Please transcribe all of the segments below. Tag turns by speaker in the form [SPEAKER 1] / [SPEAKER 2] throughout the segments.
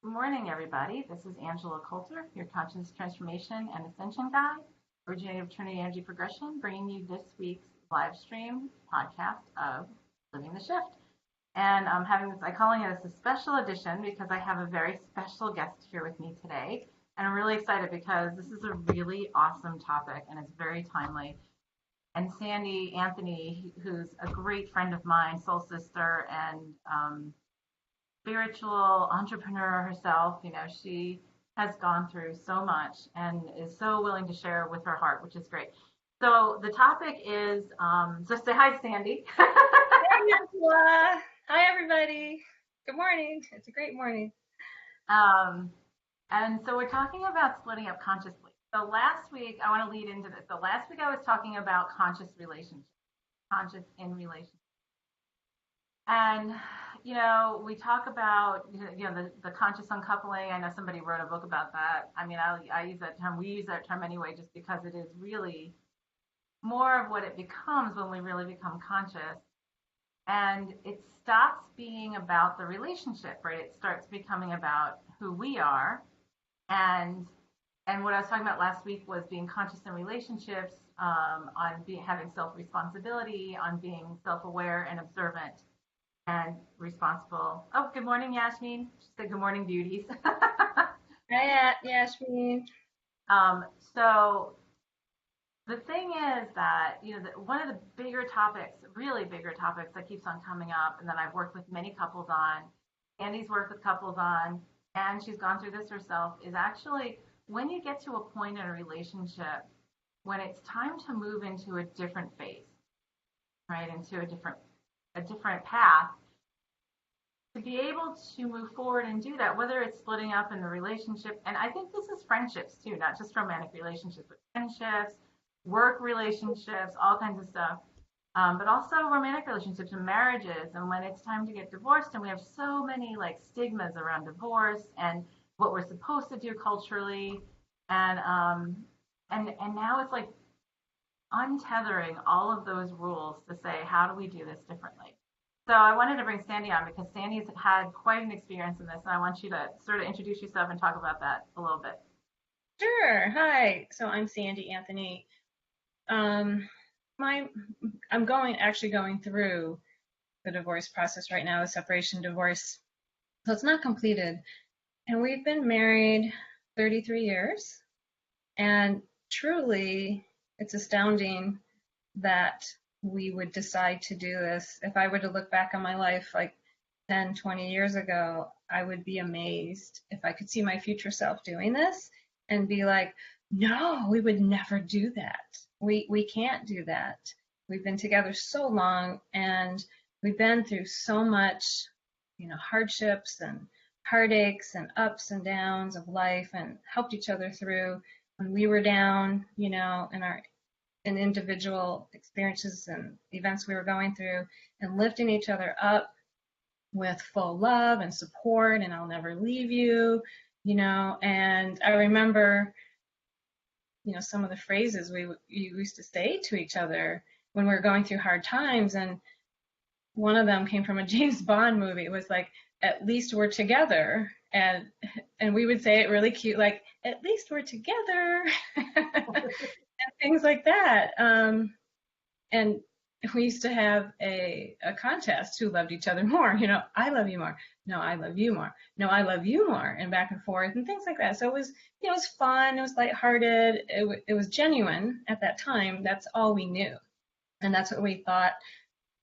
[SPEAKER 1] Good morning, everybody. This is Angela Coulter, your Conscious Transformation and Ascension Guide, originator of Trinity Energy Progression, bringing you this week's live stream podcast of Living the Shift. And I'm having this, I'm calling it as a special edition because I have a very special guest here with me today. And I'm really excited because this is a really awesome topic and it's very timely. And Sandy Anthony, who's a great friend of mine, soul sister, and spiritual entrepreneur herself. She has gone through so much and is so willing to share with her heart, which is great. So the topic is, so say hi, Sandy.
[SPEAKER 2] Hey, Angela. Hi, everybody. Good morning. It's a great morning.
[SPEAKER 1] And so we're talking about splitting up consciously. So last week, I want to lead into this. So last week I was talking about conscious relationships, conscious in relationships. And, we talk about, the conscious uncoupling. I know somebody wrote a book about that. I mean, I use that term. We use that term anyway, just because it is really more of what it becomes when we really become conscious. And it stops being about the relationship, right? It starts becoming about who we are. And what I was talking about last week was being conscious in relationships, on having self-responsibility, on being self-aware and observant and responsible. Oh, good morning, Yasmin. She said good morning, beauties.
[SPEAKER 2] Hi, Yasmin.
[SPEAKER 1] So the thing is that, one of the bigger topics, really bigger topics that keeps on coming up, and that I've worked with many couples on, Andy's worked with couples on, and she's gone through this herself, is actually when you get to a point in a relationship when it's time to move into a different phase, right, into a different path, to be able to move forward and do that, whether it's splitting up in the relationship, and I think this is friendships too, not just romantic relationships, but friendships, work relationships, all kinds of stuff, but also romantic relationships and marriages, and when it's time to get divorced, and we have so many like stigmas around divorce and what we're supposed to do culturally, and now it's like untethering all of those rules to say, how do we do this differently? So I wanted to bring Sandy on because Sandy's had quite an experience in this, and I want you to sort of introduce yourself and talk about that a little bit.
[SPEAKER 2] Sure. Hi. So I'm Sandy Anthony. I'm actually going through the divorce process right now, a separation divorce. So it's not completed. And we've been married 33 years. And truly, it's astounding that we would decide to do this. If I were to look back on my life like 10, 20 years ago, I would be amazed if I could see my future self doing this and be like, no, we would never do that. We can't do that. We've been together so long and we've been through so much, hardships and heartaches and ups and downs of life and helped each other through when we were down, in individual experiences and events we were going through, and lifting each other up with full love and support, and I'll never leave you, and I remember, some of the phrases we used to say to each other when we were going through hard times, and one of them came from a James Bond movie. It was like, at least we're together, and we would say it really cute, like, at least we're together. And things like that. And we used to have a contest who loved each other more. I love you more. No, I love you more. No, I love you more. And back and forth and things like that. So it was fun. It was lighthearted. It was genuine at that time. That's all we knew. And that's what we thought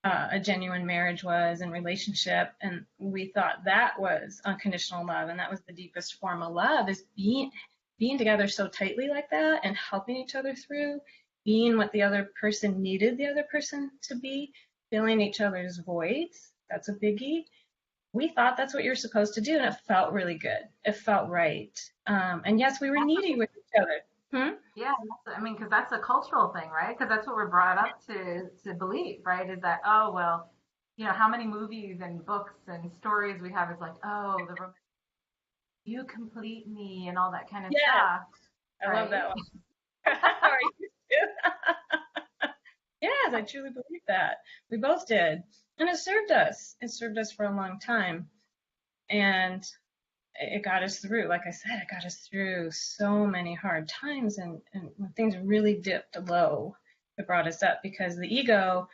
[SPEAKER 2] a genuine marriage was and relationship. And we thought that was unconditional love. And that was the deepest form of love, is being together so tightly like that and helping each other through, being what the other person needed the other person to be, filling each other's voids. That's a biggie. We thought that's what you're supposed to do, and it felt really good. It felt right. And yes, we were needy with each other.
[SPEAKER 1] Yeah, because that's a cultural thing, right? Because that's what we're brought up to believe, right? Is that, oh, well, how many movies and books and stories we have is like, oh, you complete me and all that kind of stuff.
[SPEAKER 2] I
[SPEAKER 1] right?
[SPEAKER 2] love that one. Yes, I truly believe that. We both did. And it served us. It served us for a long time. And it got us through. Like I said, it got us through so many hard times, and when things really dipped low, it brought us up because the ego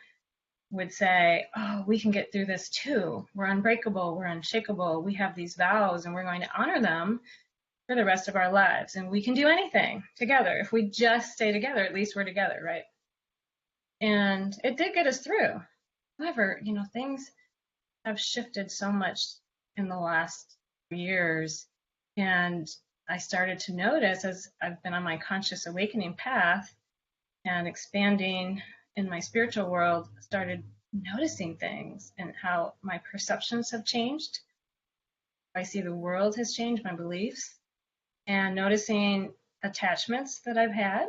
[SPEAKER 2] would say, oh, we can get through this too. We're unbreakable, we're unshakable, we have these vows and we're going to honor them for the rest of our lives. And we can do anything together. If we just stay together, at least we're together, right? And it did get us through. However, things have shifted so much in the last years. And I started to notice as I've been on my conscious awakening path and expanding in my spiritual world, started noticing things and how my perceptions have changed. I see the world has changed, my beliefs, and noticing attachments that I've had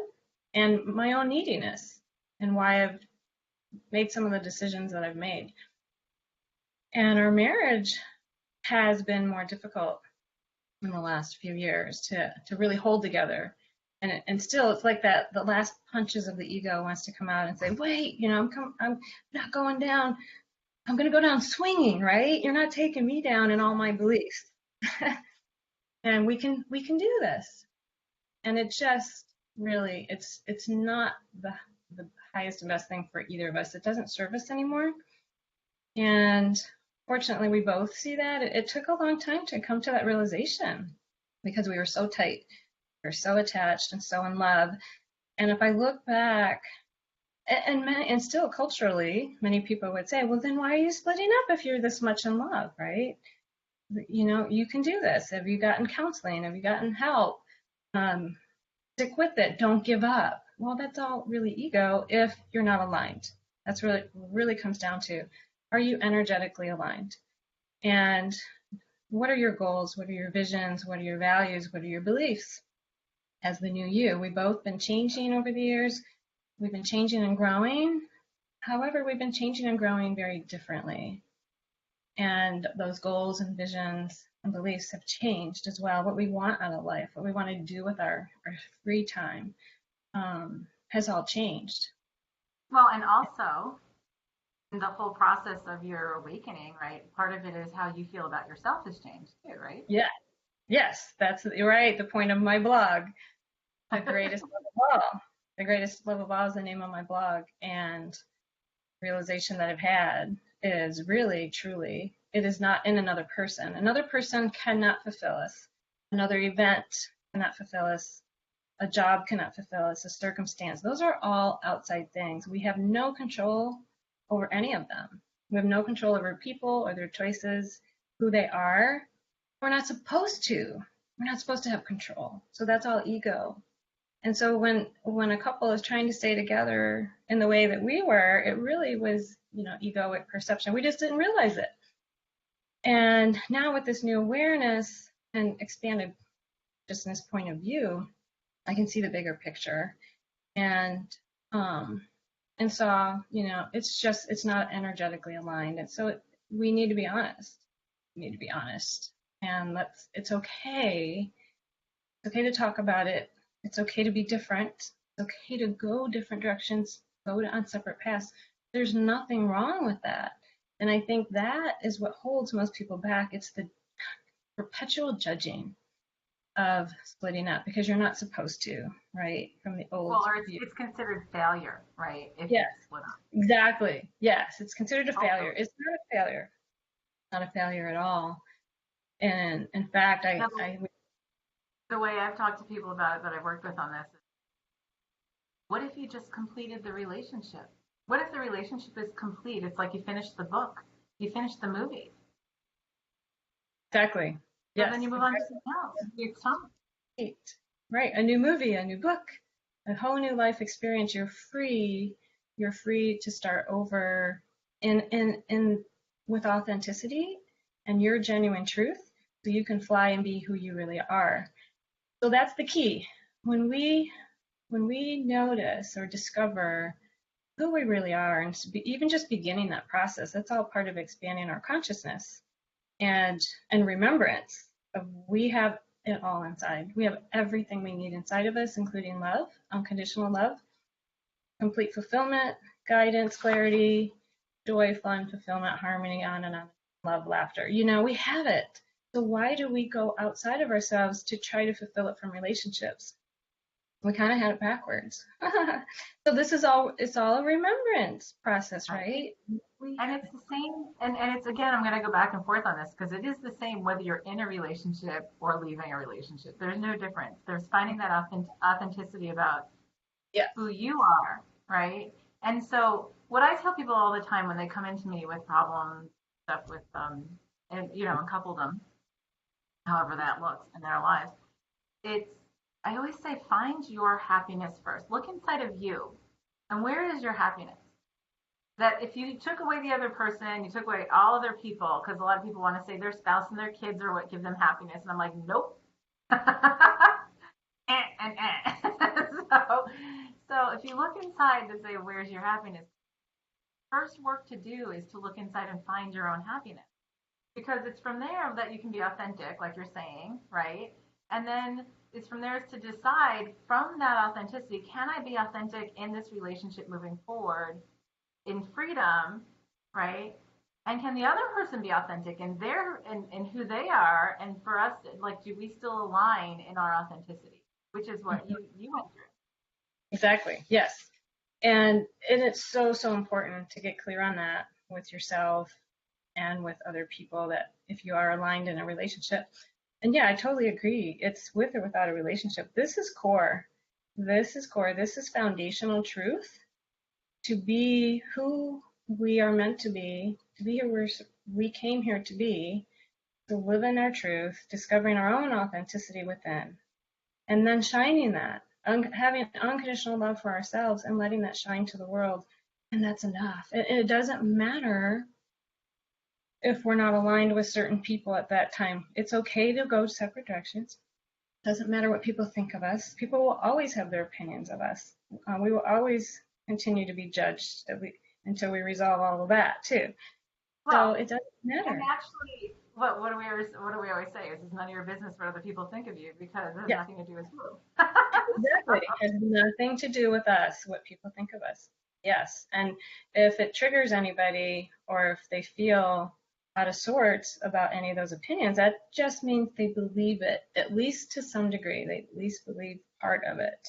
[SPEAKER 2] and my own neediness and why I've made some of the decisions that I've made. And our marriage has been more difficult in the last few years to really hold together. And still, it's like that. The last punches of the ego wants to come out and say, "Wait, I'm not going down. I'm going to go down swinging, right? You're not taking me down in all my beliefs, and we can do this." And it just really, it's not the highest and best thing for either of us. It doesn't serve us anymore. And fortunately, we both see that. It took a long time to come to that realization because we were so tight. We're so attached and so in love. And if I look back, and still culturally, many people would say, well, then why are you splitting up if you're this much in love, right? You can do this. Have you gotten counseling? Have you gotten help? Stick with it. Don't give up. Well, that's all really ego if you're not aligned. That's really comes down to, are you energetically aligned? And what are your goals? What are your visions? What are your values? What are your beliefs? As the new you, we've both been changing over the years. We've been changing and growing. However, we've been changing and growing very differently. And those goals and visions and beliefs have changed as well. What we want out of life, what we want to do with our free time, has all changed.
[SPEAKER 1] Well, and also in the whole process of your awakening, right? Part of it is how you feel about yourself has changed too, right?
[SPEAKER 2] Yeah. Yes, that's right. The point of my blog, the greatest love of all. The greatest love of all is the name of my blog, and realization that I've had is really, truly, it is not in another person. Another person cannot fulfill us. Another event cannot fulfill us. A job cannot fulfill us. A circumstance. Those are all outside things. We have no control over any of them. We have no control over people or their choices, who they are. We're not supposed to. We're not supposed to have control. So that's all ego. And so when a couple is trying to stay together in the way that we were, it really was, egoic perception. We just didn't realize it. And now with this new awareness and expanded consciousness point of view, I can see the bigger picture. And so, it's not energetically aligned. And so we need to be honest. We need to be honest. And it's okay. It's okay to talk about it. It's okay to be different. It's okay to go different directions, go on separate paths. There's nothing wrong with that. And I think that is what holds most people back. It's the perpetual judging of splitting up because you're not supposed to, right? From the old
[SPEAKER 1] Well, or it's considered failure, right? If
[SPEAKER 2] Yes,
[SPEAKER 1] you split up.
[SPEAKER 2] exactly. Yes, it's considered a failure.
[SPEAKER 1] Also,
[SPEAKER 2] It's not a failure. Not a failure at all. And in fact,
[SPEAKER 1] the way I've talked to people about it that I've worked with on this is, what if you just completed the relationship? What if the relationship is complete? It's like you finished the book, you finished the movie.
[SPEAKER 2] exactly.
[SPEAKER 1] So
[SPEAKER 2] Yes.
[SPEAKER 1] then you move on to something else. It's time.
[SPEAKER 2] Right. A new movie, a new book, a whole new life experience. You're free. You're free to start over in with authenticity and your genuine truth, so you can fly and be who you really are. So that's the key. When we notice or discover who we really are, and even just beginning that process, that's all part of expanding our consciousness and remembrance of we have it all inside. We have everything we need inside of us, including love, unconditional love, complete fulfillment, guidance, clarity, joy, fun, fulfillment, harmony, on and on, love, laughter. We have it. So why do we go outside of ourselves to try to fulfill it from relationships? We kind of had it backwards. So this is all, it's all a remembrance process,
[SPEAKER 1] Right.
[SPEAKER 2] right? We,
[SPEAKER 1] And it's the same, and it's again, I'm going to go back and forth on this because it is the same whether you're in a relationship or leaving a relationship. There's no difference. There's finding that authenticity about
[SPEAKER 2] yes,
[SPEAKER 1] who you are, right? And so, what I tell people all the time when they come into me with problems, stuff with and and couple them, however that looks in their lives, it's I always say find your happiness first. Look inside of you, and where is your happiness? That if you took away the other person, you took away all other people, because a lot of people want to say their spouse and their kids are what give them happiness, and I'm like, nope. so, so if you look inside to say where's your happiness, first work to do is to look inside and find your own happiness, because it's from there that you can be authentic, like you're saying, right? And then it's from there to decide from that authenticity, can I be authentic in this relationship moving forward in freedom, right? And can the other person be authentic in their in who they are? And for us, like, do we still align in our authenticity, which is what you went through?
[SPEAKER 2] exactly. Yes. And it's so, so important to get clear on that with yourself and with other people, that if you are aligned in a relationship. And yeah, I totally agree. It's with or without a relationship. This is core. This is core. This is foundational truth to be who we are meant to be who we came here to be, to live in our truth, discovering our own authenticity within, and then shining that, having unconditional love for ourselves and letting that shine to the world. And that's enough. And it doesn't matter if we're not aligned with certain people at that time. It's okay to go separate directions. Doesn't matter what people think of us. People will always have their opinions of us. We will always continue to be judged until we resolve all of that too. So
[SPEAKER 1] Well,
[SPEAKER 2] it doesn't
[SPEAKER 1] and
[SPEAKER 2] matter.
[SPEAKER 1] actually, what do we always say? Is it's none of your business what other people think of you because it has
[SPEAKER 2] Yeah,
[SPEAKER 1] nothing to do with you.
[SPEAKER 2] exactly. It has nothing to do with us, what people think of us. Yes. And if it triggers anybody, or if they feel out of sorts about any of those opinions, that just means they believe it, at least to some degree. They at least believe part of it.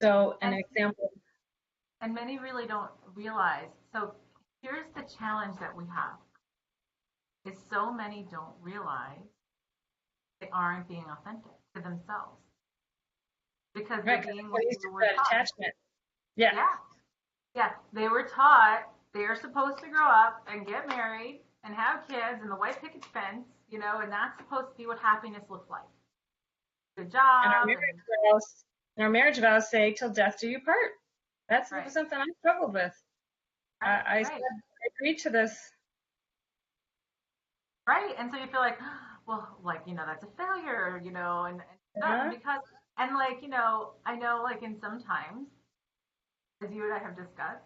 [SPEAKER 2] So an
[SPEAKER 1] and
[SPEAKER 2] example,
[SPEAKER 1] and many really don't realize. So here's the challenge that we have: is so many don't realize they aren't being authentic to themselves because they're
[SPEAKER 2] right, because
[SPEAKER 1] being
[SPEAKER 2] they're
[SPEAKER 1] what
[SPEAKER 2] used
[SPEAKER 1] they
[SPEAKER 2] to
[SPEAKER 1] were
[SPEAKER 2] that
[SPEAKER 1] taught.
[SPEAKER 2] attachment. Yeah.
[SPEAKER 1] Yeah, yeah, they were taught they're supposed to grow up and get married and have kids and the white picket fence, and that's supposed to be what happiness looks like. Good
[SPEAKER 2] And
[SPEAKER 1] job and
[SPEAKER 2] our marriage vows say, till death do you part. That's
[SPEAKER 1] right,
[SPEAKER 2] something I struggled with.
[SPEAKER 1] right,
[SPEAKER 2] I said,
[SPEAKER 1] right,
[SPEAKER 2] I agreed to this.
[SPEAKER 1] right. And so you feel like, well, like, that's a failure, and stuff. And
[SPEAKER 2] Uh-huh.
[SPEAKER 1] because, and like, I know like in sometimes, as you and I have discussed,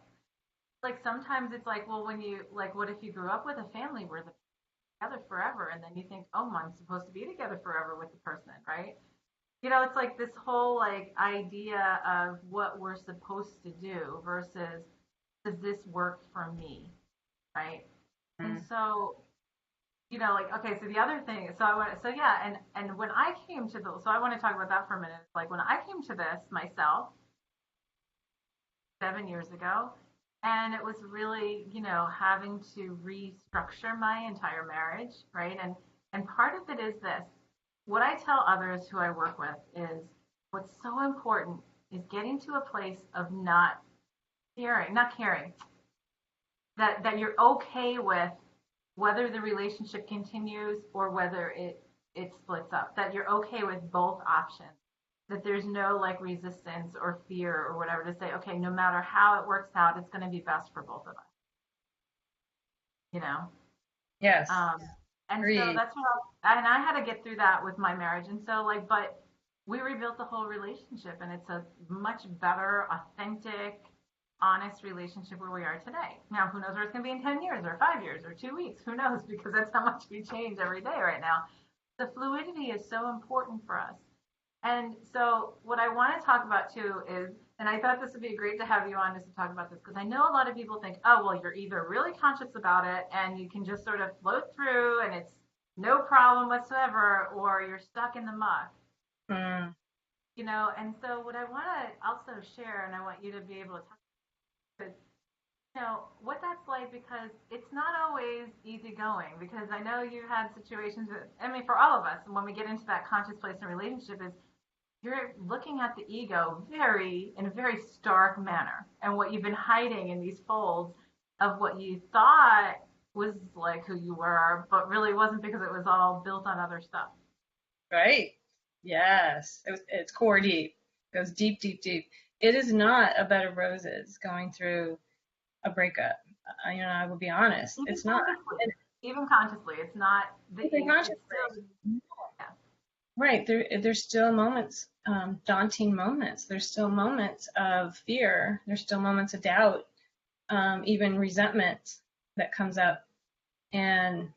[SPEAKER 1] like sometimes it's like, well, when you, like, what if you grew up with a family where the together forever and then you think, oh, I'm supposed to be together forever with the person, right? It's like this whole like idea of what we're supposed to do versus does this work for me, right? And
[SPEAKER 2] Mm.
[SPEAKER 1] so, like okay, so the other thing, so I want, so yeah, and when I came to the, so I want to talk about that for a minute. Like when I came to this myself 7 years ago, and it was really, having to restructure my entire marriage, right? And part of it is this. What I tell others who I work with is what's so important is getting to a place of not caring, that you're okay with whether the relationship continues or whether it splits up, that you're okay with both options, that there's no like resistance or fear or whatever to say, okay, no matter how it works out, it's going to be best for both of us, you know?
[SPEAKER 2] Yes.
[SPEAKER 1] Um, and so
[SPEAKER 2] Agreed.
[SPEAKER 1] that's and I had to get through that with my marriage. And so like, but we rebuilt the whole relationship and it's a much better, authentic, honest relationship where we are today. Now, who knows where it's going to be in 10 years or 5 years or 2 weeks? Who knows? Because that's how much we change every day right now. The fluidity is so important for us. And so, what I want to talk about too is, and I thought this would be great to have you on just to talk about this, because I know a lot of people think, oh, well, you're either really conscious about it and you can just sort of float through and it's no problem whatsoever, or you're stuck in the muck.
[SPEAKER 2] Mm,
[SPEAKER 1] And so what I want to also share, and I want you to be able to talk about, what that's like, because it's not always easygoing. Because I know you've had situations with, I mean, for all of us, when we get into that conscious place in relationship, is you're looking at the ego in a very stark manner, and what you've been hiding in these folds of what you thought was like who you were, but really wasn't, because it was all built on other stuff.
[SPEAKER 2] right. Yes. It's core deep. Goes deep, deep, deep. It is not a bed of roses going through a breakup. I will be honest.
[SPEAKER 1] Even
[SPEAKER 2] It's not.
[SPEAKER 1] consciously, even consciously, it's not the
[SPEAKER 2] Even
[SPEAKER 1] it's
[SPEAKER 2] consciously.
[SPEAKER 1] still, yeah.
[SPEAKER 2] Right. There's still moments, daunting moments. There's still moments of fear. There's still moments of doubt, even resentment that comes up, and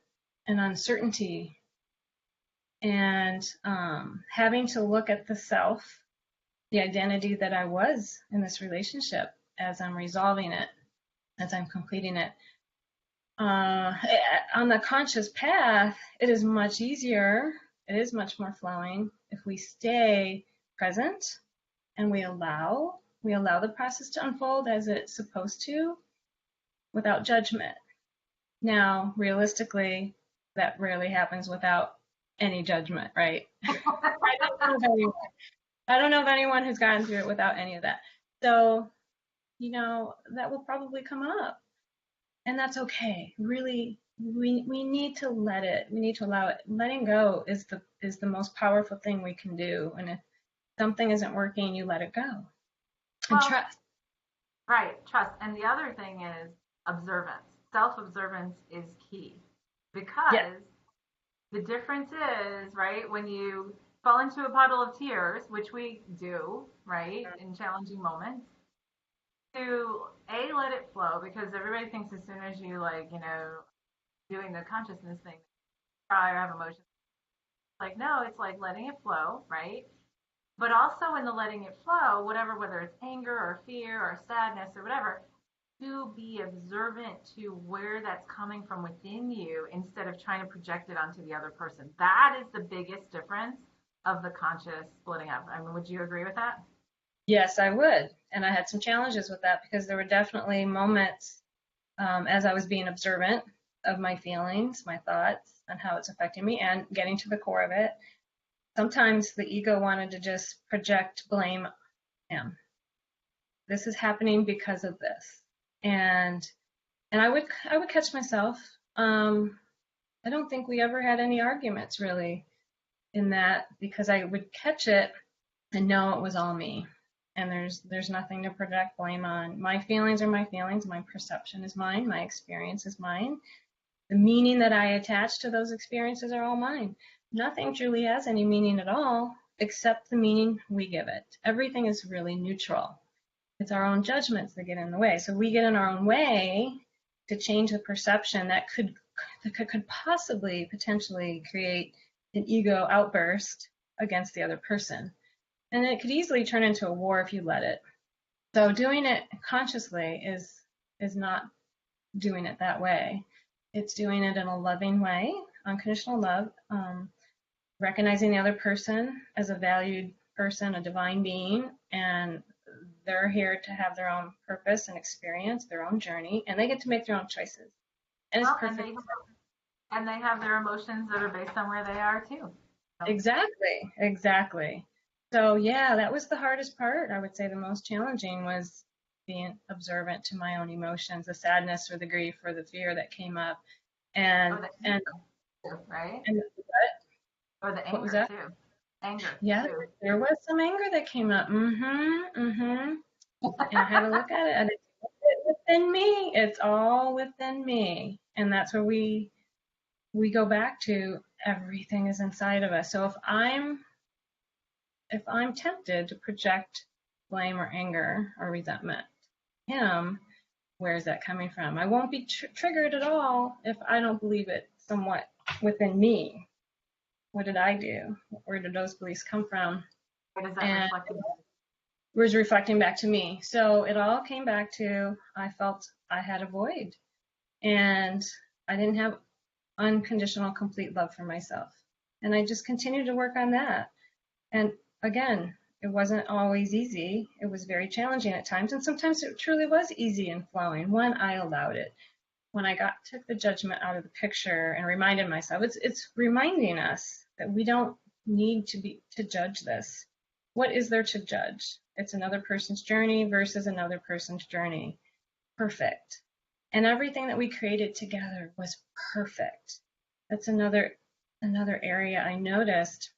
[SPEAKER 2] uncertainty, and having to look at the self, the identity that I was in this relationship as I'm resolving it, as I'm completing it. On the conscious path, it is much easier. It is much more flowing if we stay present and we allow the process to unfold as it's supposed to, without judgment. Now, realistically, that rarely happens without any judgment, right? I don't know of anyone who's gotten through it without any of that. So, that will probably come up. And that's okay. Really, we need to let it. We need to allow it. Letting go is the most powerful thing we can do. And if something isn't working, you let it go. And
[SPEAKER 1] Well,
[SPEAKER 2] trust.
[SPEAKER 1] right, trust. And the other thing is observance. Self observance is key,
[SPEAKER 2] Yeah.
[SPEAKER 1] because the difference is, right, when you fall into a puddle of tears, which we do, right, in challenging moments, to let it flow, because everybody thinks as soon as you, like, doing the consciousness thing, cry or have emotions, like, no, it's like letting it flow, right? But also in the letting it flow, whatever, whether it's anger or fear or sadness or whatever, to be observant to where that's coming from within you, instead of trying to project it onto the other person. That is the biggest difference of the conscious splitting up. I mean, would you agree with that?
[SPEAKER 2] Yes, I would. And I had some challenges with that because there were definitely moments, as I was being observant of my feelings, my thoughts, and how it's affecting me, and getting to the core of it. Sometimes the ego wanted to just project blame. Him. This is happening because of this. And I would catch myself. I don't think we ever had any arguments really in that, because I would catch it and know it was all me. And there's nothing to project blame on. My feelings are my feelings, my perception is mine, my experience is mine. The meaning that I attach to those experiences are all mine. Nothing truly has any meaning at all except the meaning we give it. Everything is really neutral. It's our own judgments that get in the way. So we get in our own way to change the perception that could possibly potentially create an ego outburst against the other person. And it could easily turn into a war if you let it. So doing it consciously is not doing it that way. It's doing it in a loving way, unconditional love, recognizing the other person as a valued person, a divine being, and they're here to have their own purpose and experience, their own journey, and they get to make their own choices. And it's
[SPEAKER 1] Well,
[SPEAKER 2] perfect.
[SPEAKER 1] and they have their emotions that are based on where they are too. So,
[SPEAKER 2] Exactly, exactly. So yeah, that was the hardest part. I would say the most challenging was being observant to my own emotions, the sadness or the grief or the fear that came up.
[SPEAKER 1] or
[SPEAKER 2] And
[SPEAKER 1] the
[SPEAKER 2] and
[SPEAKER 1] anger, right?
[SPEAKER 2] and
[SPEAKER 1] Or the
[SPEAKER 2] what was
[SPEAKER 1] anger
[SPEAKER 2] that?
[SPEAKER 1] too. Anger
[SPEAKER 2] Yeah,
[SPEAKER 1] too.
[SPEAKER 2] there was some anger that came up. And I had to look at it, and it's within me. It's all within me. And that's where we go back to, everything is inside of us. So if I'm tempted to project blame or anger or resentment him, where is that coming from? I won't be triggered at all if I don't believe it somewhat within me. What did I do? Where did those beliefs come from?
[SPEAKER 1] Where does that
[SPEAKER 2] And
[SPEAKER 1] reflect?
[SPEAKER 2] was reflecting back to me. So it all came back to, I felt I had a void, and I didn't have unconditional, complete love for myself. And I just continued to work on that. And again, it wasn't always easy. It was very challenging at times. And sometimes it truly was easy and flowing when I allowed it. When I took the judgment out of the picture and reminded myself, it's reminding us that we don't need to judge this. What is there to judge? It's another person's journey versus another person's journey. Perfect. And everything that we created together was perfect. That's another area I noticed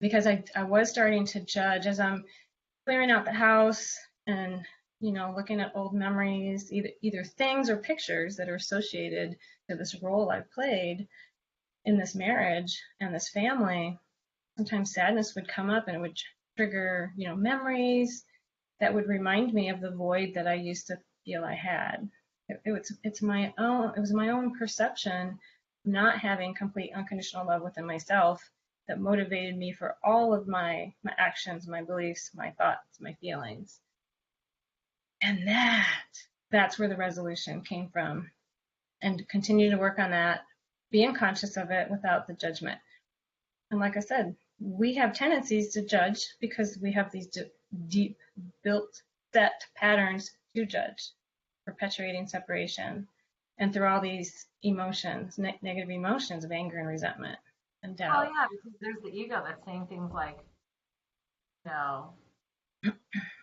[SPEAKER 2] because I was starting to judge as I'm clearing out the house and looking at old memories, either things or pictures that are associated to this role I played in this marriage and this family. Sometimes sadness would come up and it would trigger memories that would remind me of the void that I used to feel I had. It was my own perception, not having complete unconditional love within myself, that motivated me for all of my actions, my beliefs, my thoughts, my feelings. And that's where the resolution came from. And continue to work on that, being conscious of it without the judgment. And like I said, we have tendencies to judge because we have these deep built set patterns to judge, perpetuating separation, and through all these emotions, negative emotions of anger and resentment and
[SPEAKER 1] Well,
[SPEAKER 2] doubt.
[SPEAKER 1] yeah, because there's the ego that's saying things like, you know,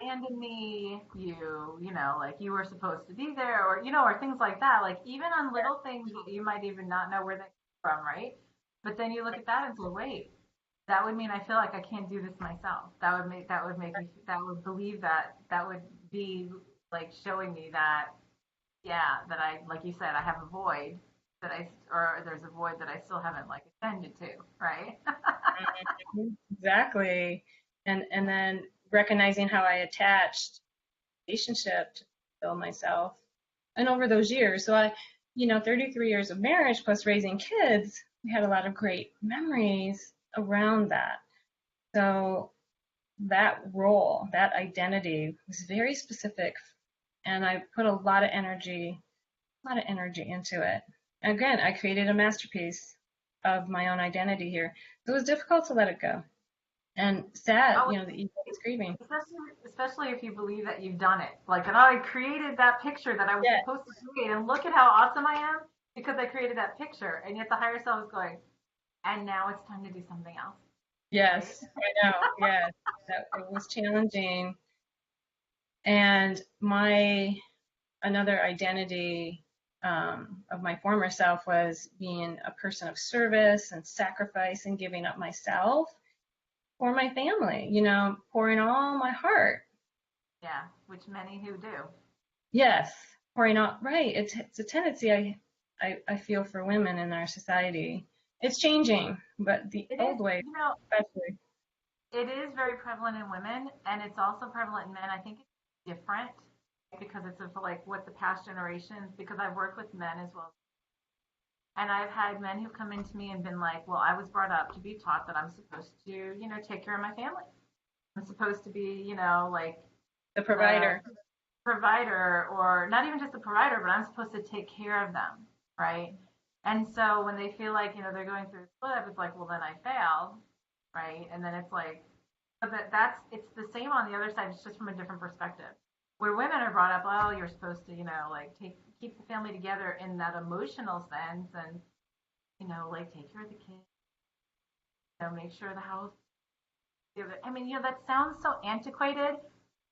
[SPEAKER 1] abandon me, like you were supposed to be there, or things like that. Like even on little things that you might even not know where they come from, right? But then you look at that and say, wait, that would mean I feel like I can't do this myself. That would believe that would be like showing me that, yeah, that I, like you said, I have a void or there's a void that I still haven't like attended to, right?
[SPEAKER 2] Exactly. And then recognizing how I attached relationship to fulfill myself. And over those years, so 33 years of marriage plus raising kids, we had a lot of great memories around that. So that role, that identity was very specific, and I put a lot of energy into it. Again, I created a masterpiece of my own identity here. So it was difficult to let it go. And sad,
[SPEAKER 1] Oh,
[SPEAKER 2] the ego is grieving.
[SPEAKER 1] especially if you believe that you've done it. Like, and I created that picture that I was
[SPEAKER 2] Yeah.
[SPEAKER 1] supposed to create, and look at how awesome I am because I created that picture. And yet the higher self is going, and now it's time to do something else, right?
[SPEAKER 2] Yes, I know. Yes, that it was challenging. And my another identity of my former self was being a person of service and sacrifice and giving up myself for my family, pouring all my heart.
[SPEAKER 1] Yeah, which many who do.
[SPEAKER 2] Yes, pouring out, right. It's a tendency I feel for women in our society. It's changing, but the
[SPEAKER 1] It is,
[SPEAKER 2] old way, especially.
[SPEAKER 1] it is very prevalent in women, and it's also prevalent in men. I think it's different because it's of like what the past generations. Because I've worked with men as well. And I've had men who come into me and been like, well, I was brought up to be taught that I'm supposed to, take care of my family. I'm supposed to be, like
[SPEAKER 2] The
[SPEAKER 1] the
[SPEAKER 2] provider.
[SPEAKER 1] provider, or not even just the provider, but I'm supposed to take care of them, right? And so when they feel like, they're going through a split up, it's like, well, then I failed, right? And then it's like, but it's the same on the other side. It's just from a different perspective. Where women are brought up, oh, you're supposed to, like keep the family together in that emotional sense, and like take care of the kids, make sure the house. I mean, that sounds so antiquated,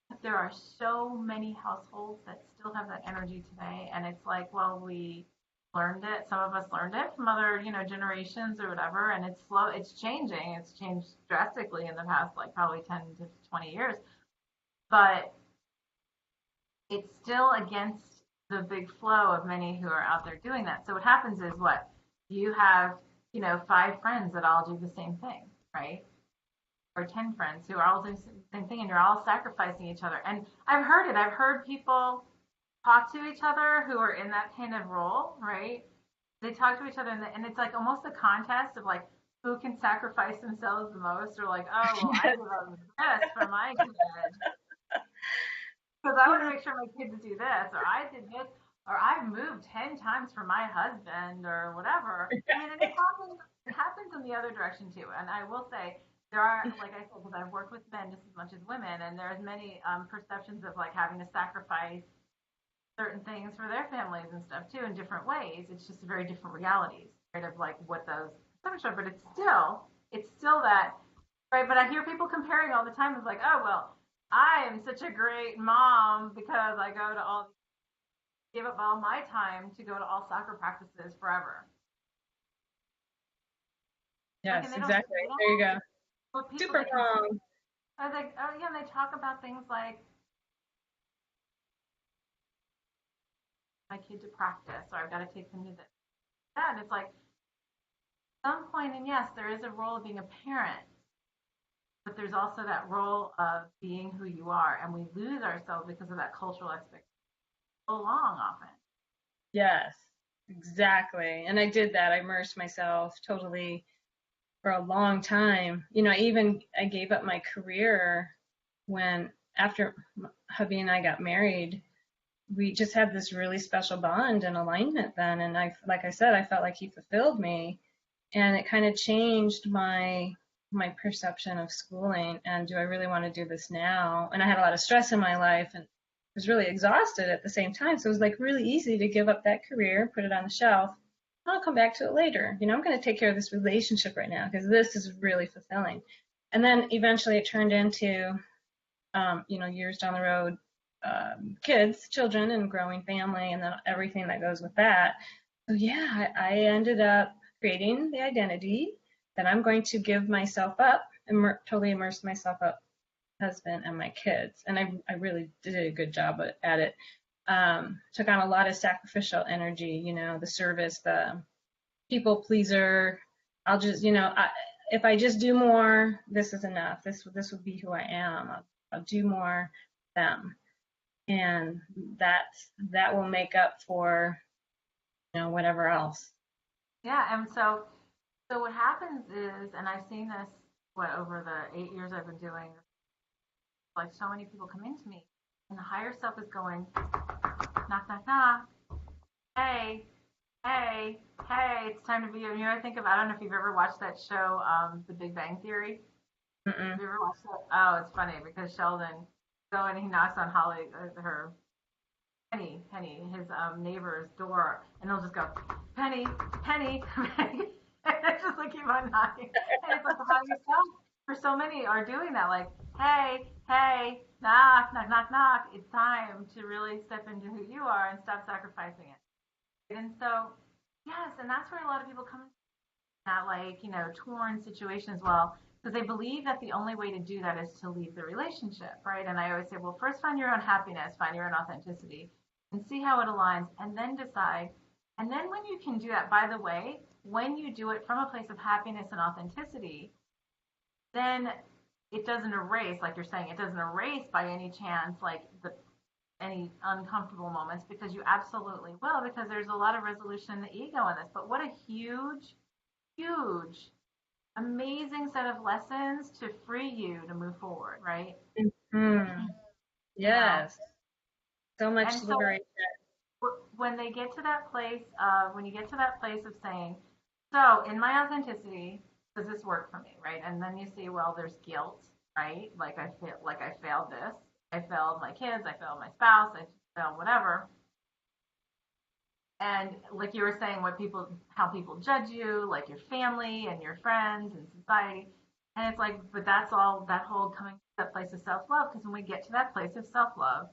[SPEAKER 1] but there are so many households that still have that energy today, and it's like, well, we learned it. Some of us learned it from other, generations or whatever, and it's slow. It's changing. It's changed drastically in the past, like probably 10 to 20 years, but it's still against the big flow of many who are out there doing that. So what happens is what you have, five friends that all do the same thing, right? Or 10 friends who are all doing the same thing, and you're all sacrificing each other. And I've heard it. I've heard people talk to each other who are in that kind of role, right? They talk to each other, and it's like almost a contest of like who can sacrifice themselves the most, or like, oh, well, I give up this for my kid because I want to
[SPEAKER 2] Yeah.
[SPEAKER 1] make sure my kids do this, or I did this. or I've moved 10 times for my husband or whatever. I mean, and it happens in the other direction too. And I will say, there are, like I said, because I've worked with men just as much as women, and there's many perceptions of like having to sacrifice certain things for their families and stuff too in different ways. It's just very different realities, right? Of like what those perceptions are, but it's still that, right? But I hear people comparing all the time. It's like, oh well, I am such a great mom because I go to all give up all my time to go to all soccer practices forever. Like, and
[SPEAKER 2] Yes,
[SPEAKER 1] they don't say
[SPEAKER 2] exactly. There you
[SPEAKER 1] that,
[SPEAKER 2] go.
[SPEAKER 1] but people
[SPEAKER 2] Super
[SPEAKER 1] they can.
[SPEAKER 2] mom.
[SPEAKER 1] I was like, oh yeah, and they talk about things like my kid to practice, or I've got to take them to this. Yeah, and it's like at some point, and yes, there is a role of being a parent, but there's also that role of being who you are, and we lose ourselves because of that cultural expectation so long often.
[SPEAKER 2] Yes, exactly. And I did that. I immersed myself totally for a long time. I gave up my career when after hubby and I got married. We just had this really special bond and alignment then, and like I said, I felt like he fulfilled me, and it kind of changed my perception of schooling and do I really want to do this now? And I had a lot of stress in my life and was really exhausted at the same time. So it was like really easy to give up that career, put it on the shelf. I'll come back to it later. I'm going to take care of this relationship right now because this is really fulfilling. And then eventually it turned into, years down the road, kids, children, and growing family, and then everything that goes with that. So yeah, I ended up creating the identity that I'm going to give myself up and totally immerse myself up, husband and my kids, and I really did a good job at it. Took on a lot of sacrificial energy, the service, the people pleaser. I'll just, if I just do more, this is enough. This would be who I am. I'll do more them, and that will make up for whatever else.
[SPEAKER 1] Yeah, and so what happens is, and I've seen this what over the 8 years I've been doing, like so many people come into me, and the higher self is going knock knock knock, hey hey hey, it's time to be. I think of I don't know if you've ever watched that show, The Big Bang Theory.
[SPEAKER 2] Mm-mm.
[SPEAKER 1] Have you ever watched that? Oh, it's funny because Sheldon go and he knocks on Holly her Penny, his neighbor's door, and he'll just go, Penny, Penny, Penny. And it's just like keep on knocking. And it's like the higher self for so many are doing that, like, hey, hey, knock, knock, knock, knock. It's time to really step into who you are and stop sacrificing it. And so, yes, and that's where a lot of people come that like, torn situations. Well, because they believe that the only way to do that is to leave the relationship, right? And I always say, well, first find your own happiness, find your own authenticity, and see how it aligns, and then decide. And then when you can do that, by the way, when you do it from a place of happiness and authenticity, then it doesn't erase, like you're saying, it doesn't erase by any chance like the any uncomfortable moments because you absolutely will because there's a lot of resolution in the ego in this. But what a huge, huge amazing set of lessons to free you to move forward, right?
[SPEAKER 2] Mm.
[SPEAKER 1] You know,
[SPEAKER 2] Yes, so much
[SPEAKER 1] and so
[SPEAKER 2] liberation.
[SPEAKER 1] when they get to that place of when you get to that place of saying, so in my authenticity, does this work for me, right? And then you see, well, there's guilt, right? Like I failed this, I failed my kids, I failed my spouse, I failed whatever. And like you were saying, how people judge you, like your family and your friends and society. And it's like, but that's all that whole coming to that place of self love. Because when we get to that place of self love,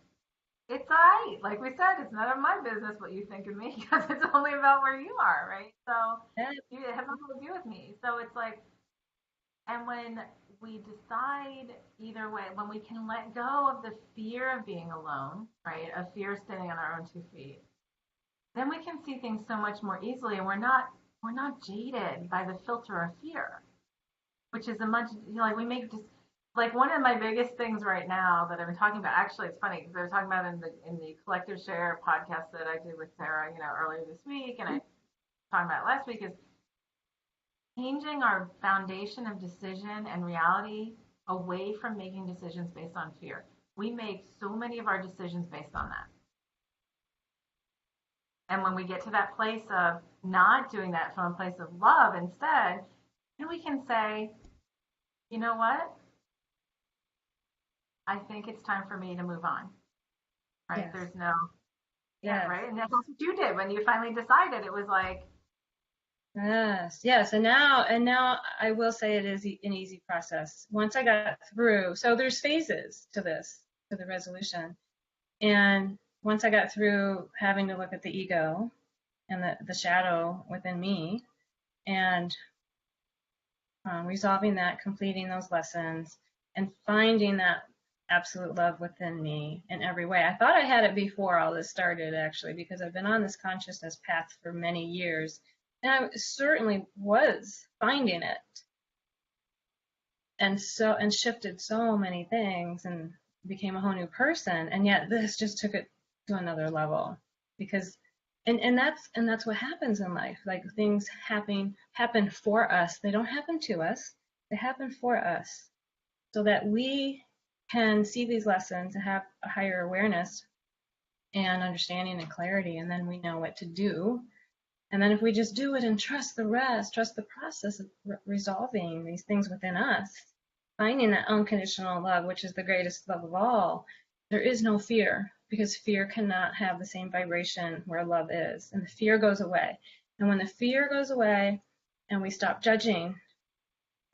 [SPEAKER 1] it's all right. Like we said, it's none of my business what you think of me because it's only about where you are, right? So
[SPEAKER 2] Yeah.
[SPEAKER 1] you have nothing to do with me. So it's like, and when we decide either way, when we can let go of the fear of being alone, right? Of fear of standing on our own 2 feet, then we can see things so much more easily and we're not jaded by the filter of fear, which is a much like we make just like one of my biggest things right now that I've been talking about. Actually, it's funny because I was talking about in the collective share podcast that I did with Sarah, earlier this week, and I talking about last week is changing our foundation of decision and reality away from making decisions based on fear. We make so many of our decisions based on that. And when we get to that place of not doing that from a place of love instead, then we can say, you know what? I think it's time for me to move on. Right?
[SPEAKER 2] Yes.
[SPEAKER 1] There's no, yeah,
[SPEAKER 2] Yes.
[SPEAKER 1] right. And that's what you did when you finally decided. It was like,
[SPEAKER 2] Yes, yes, and now I will say it is an easy process. Once I got through, so there's phases to this, to the resolution. And once I got through having to look at the ego and the shadow within me and resolving that, completing those lessons, and finding that absolute love within me in every way. I thought I had it before all this started, actually, because I've been on this consciousness path for many years, and I certainly was finding it, and shifted so many things and became a whole new person. And yet this just took it to another level because and that's what happens in life. Like things happen for us. They don't happen to us. They happen for us so that we can see these lessons and have a higher awareness and understanding and clarity, and then we know what to do. And then if we just do it and trust the rest, trust the process of resolving these things within us, finding that unconditional love, which is the greatest love of all, there is no fear because fear cannot have the same vibration where love is. And the fear goes away. And when the fear goes away and we stop judging,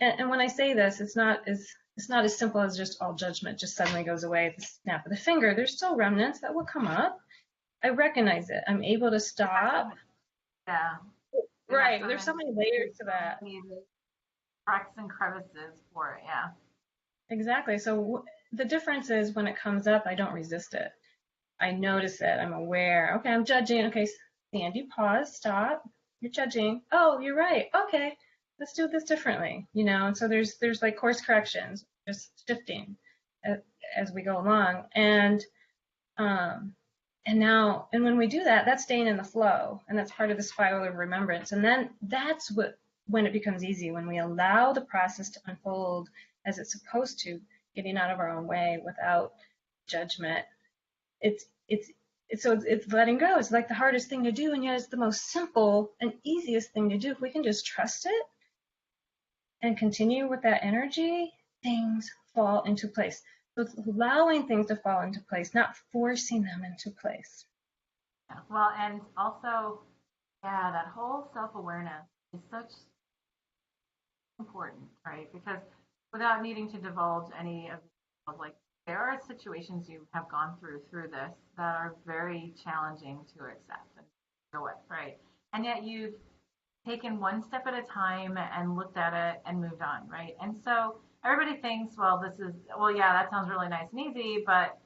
[SPEAKER 2] and when I say this, it's not as simple as just all judgment just suddenly goes away at the snap of the finger. There's still remnants that will come up. I recognize it. I'm able to stop.
[SPEAKER 1] yeah, we have
[SPEAKER 2] Right.
[SPEAKER 1] so
[SPEAKER 2] There's
[SPEAKER 1] many,
[SPEAKER 2] so many layers to that.
[SPEAKER 1] cracks and crevices for it. Yeah.
[SPEAKER 2] Exactly. So the difference is when it comes up, I don't resist it. I notice it. I'm aware. Okay, I'm judging. Okay, Sandy, pause, stop. You're judging. Oh, you're right. Okay, let's do this differently. And so there's like course corrections, just shifting as, as we go along. Um, and when we do that, that's staying in the flow, and that's part of the spiral of remembrance. And then that's when it becomes easy, when we allow the process to unfold as it's supposed to, getting out of our own way without judgment. It's letting go. It's like the hardest thing to do, and yet it's the most simple and easiest thing to do. If we can just trust it and continue with that energy, things fall into place. So it's allowing things to fall into place, not forcing them into place.
[SPEAKER 1] Yeah. Well, and also, yeah, that whole self-awareness is such important, right? Because without needing to divulge any of like there are situations you have gone through this that are very challenging to accept and go with, right? And yet you've taken one step at a time and looked at it and moved on, right? And so everybody thinks, well, well, yeah, that sounds really nice and easy, but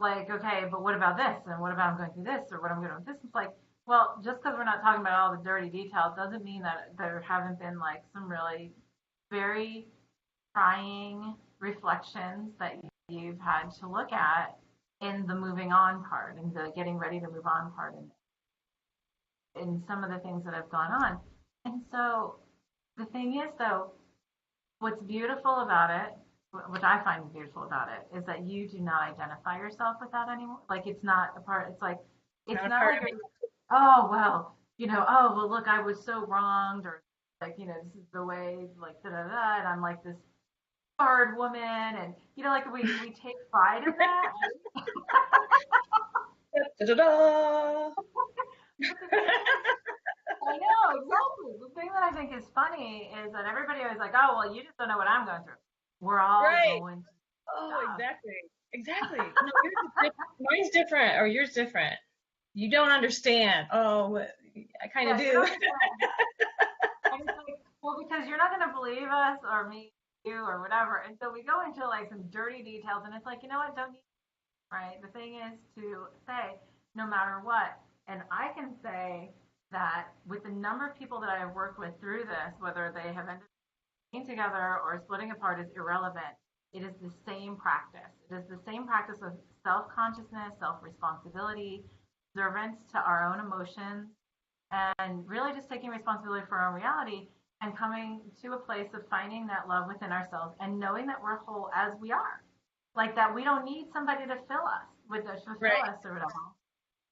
[SPEAKER 1] like, okay, but what about this? And what about I'm going through this or what I'm going to do with this? It's like, well, just because we're not talking about all the dirty details doesn't mean that there haven't been like some really very trying reflections that you've had to look at in the moving on part and the getting ready to move on part and in some of the things that have gone on. And so the thing is, though, what's beautiful about it, which I find beautiful about it, is that you do not identify yourself with that anymore. Like it's not a part. It's like it's
[SPEAKER 2] Not a
[SPEAKER 1] not
[SPEAKER 2] part
[SPEAKER 1] like
[SPEAKER 2] of me.
[SPEAKER 1] oh well, oh well, look, I was so wronged, or like this is the way, like da da da, and I'm like this hard woman, and like we take pride in that.
[SPEAKER 2] Da-da-da.
[SPEAKER 1] But the thing is, I know, exactly. The thing that I think is funny is that everybody always like, oh, well, you just don't know what I'm going through. We're all
[SPEAKER 2] Right.
[SPEAKER 1] going through
[SPEAKER 2] Oh,
[SPEAKER 1] stuff.
[SPEAKER 2] exactly. Exactly. No, mine's different or yours different. You don't understand. Oh, I kind of
[SPEAKER 1] Yeah, you
[SPEAKER 2] do.
[SPEAKER 1] don't understand. And it's like, well, because you're not going to believe us or me, you, or whatever. And so we go into like some dirty details, and it's like, you know what? Don't need, right? The thing is to say, no matter what, and I can say that with the number of people that I have worked with through this, whether they have ended being together or splitting apart is irrelevant. It is the same practice. It is the same practice of self consciousness, self responsibility, observance to our own emotions, and really just taking responsibility for our own reality and coming to a place of finding that love within ourselves and knowing that we're whole as we are. Like that we don't need somebody to fill us with us, fulfill
[SPEAKER 2] Right.
[SPEAKER 1] us or whatever.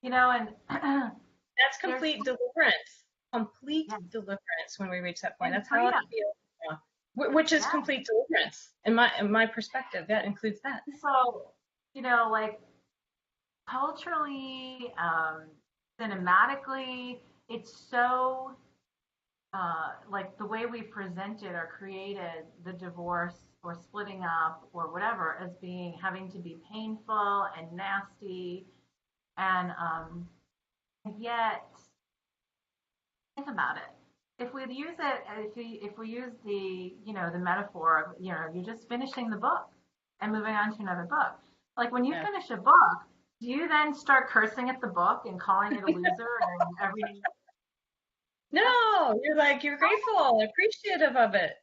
[SPEAKER 1] And
[SPEAKER 2] That's
[SPEAKER 1] There's,
[SPEAKER 2] complete deliverance. Complete
[SPEAKER 1] yes,
[SPEAKER 2] deliverance when we reach that point.
[SPEAKER 1] and
[SPEAKER 2] That's how I
[SPEAKER 1] freedom.
[SPEAKER 2] feel. Yeah. Which is
[SPEAKER 1] Yeah.
[SPEAKER 2] complete deliverance in my perspective. That includes that.
[SPEAKER 1] So, like culturally, cinematically, it's so like the way we presented or created the divorce or splitting up or whatever as being having to be painful and nasty, and yet think about it. If we use it, if we use the the metaphor of you're just finishing the book and moving on to another book. Like when you
[SPEAKER 2] Yeah.
[SPEAKER 1] finish a book, do you then start cursing at the book and calling it a loser and every
[SPEAKER 2] No, you're grateful, appreciative of it.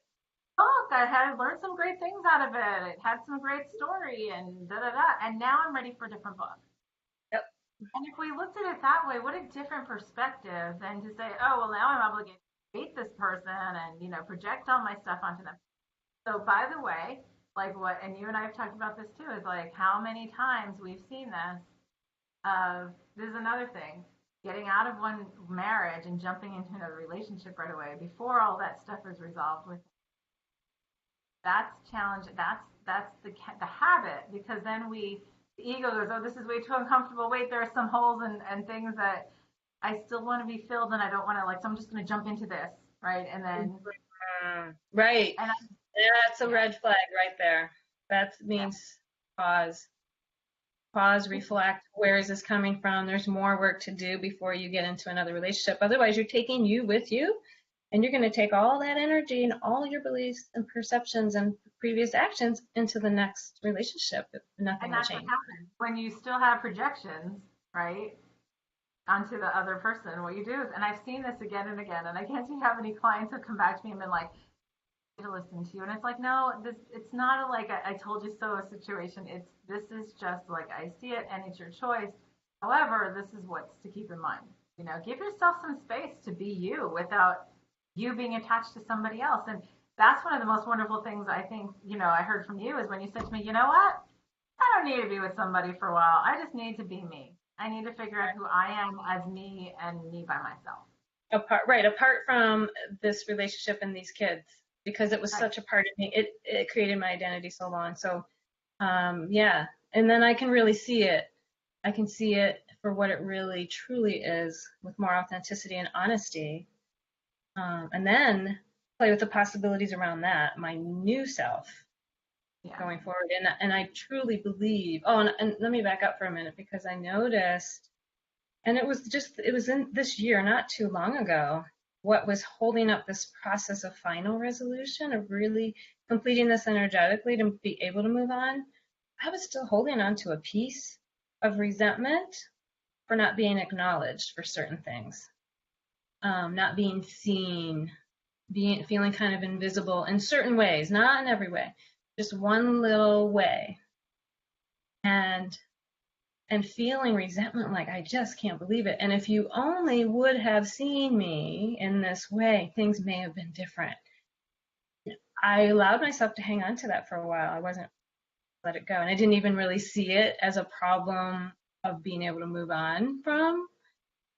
[SPEAKER 1] book? I had learned some great things out of it. It had some great story and da da da. And now I'm ready for a different book.
[SPEAKER 2] Yep.
[SPEAKER 1] And if we looked at it that way, what a different perspective than to say, oh well, now I'm obligated to hate this person and project all my stuff onto them. So by the way, like what, and you and I have talked about this too, is like how many times we've seen this. There's another thing, getting out of one marriage and jumping into another relationship right away before all that stuff is resolved with. That's challenge. That's the habit, because then the ego goes, oh, this is way too uncomfortable. Wait, there are some holes and things that I still want to be filled and I don't want to, like, so I'm just going to jump into this, right? And then
[SPEAKER 2] Right.
[SPEAKER 1] and I,
[SPEAKER 2] That's a
[SPEAKER 1] yeah,
[SPEAKER 2] red flag right there. That
[SPEAKER 1] yeah.
[SPEAKER 2] means pause. Pause, reflect. Where is this coming from? There's more work to do before you get into another relationship. Otherwise, you're taking you with you, and you're going to take all that energy and all your beliefs and perceptions and previous actions into the next relationship. Nothing
[SPEAKER 1] And
[SPEAKER 2] will
[SPEAKER 1] that's what
[SPEAKER 2] change.
[SPEAKER 1] happens when you still have projections, right, onto the other person. What you do is, and I've seen this again and again, and I can't see how many clients have come back to me and been like, to listen to you, and it's like, no, this, it's not a, like I told you so situation. It's, this is just like I see it and it's your choice. However, this is what's to keep in mind. Give yourself some space to be you without you being attached to somebody else. And that's one of the most wonderful things I think, I heard from you, is when you said to me, you know what, I don't need to be with somebody for a while. I just need to be me. I need to figure out who I am as me and me by myself.
[SPEAKER 2] Apart from this relationship and these kids, because it was
[SPEAKER 1] Right.
[SPEAKER 2] such a part of me. It created my identity so long. So yeah, and then I can really see it. I can see it for what it really truly is, with more authenticity and honesty, and then play with the possibilities around that, my new self
[SPEAKER 1] Yeah.
[SPEAKER 2] going forward. And I truly believe. Oh, and let me back up for a minute, because I noticed, and it was in this year, not too long ago, what was holding up this process of final resolution, of really completing this energetically to be able to move on. I was still holding on to a piece of resentment for not being acknowledged for certain things, not being seen, feeling kind of invisible in certain ways, not in every way, just one little way, and feeling resentment, like I just can't believe it. And if you only would have seen me in this way, things may have been different. I allowed myself to hang on to that for a while. I wasn't let it go, and I didn't even really see it as a problem of being able to move on from.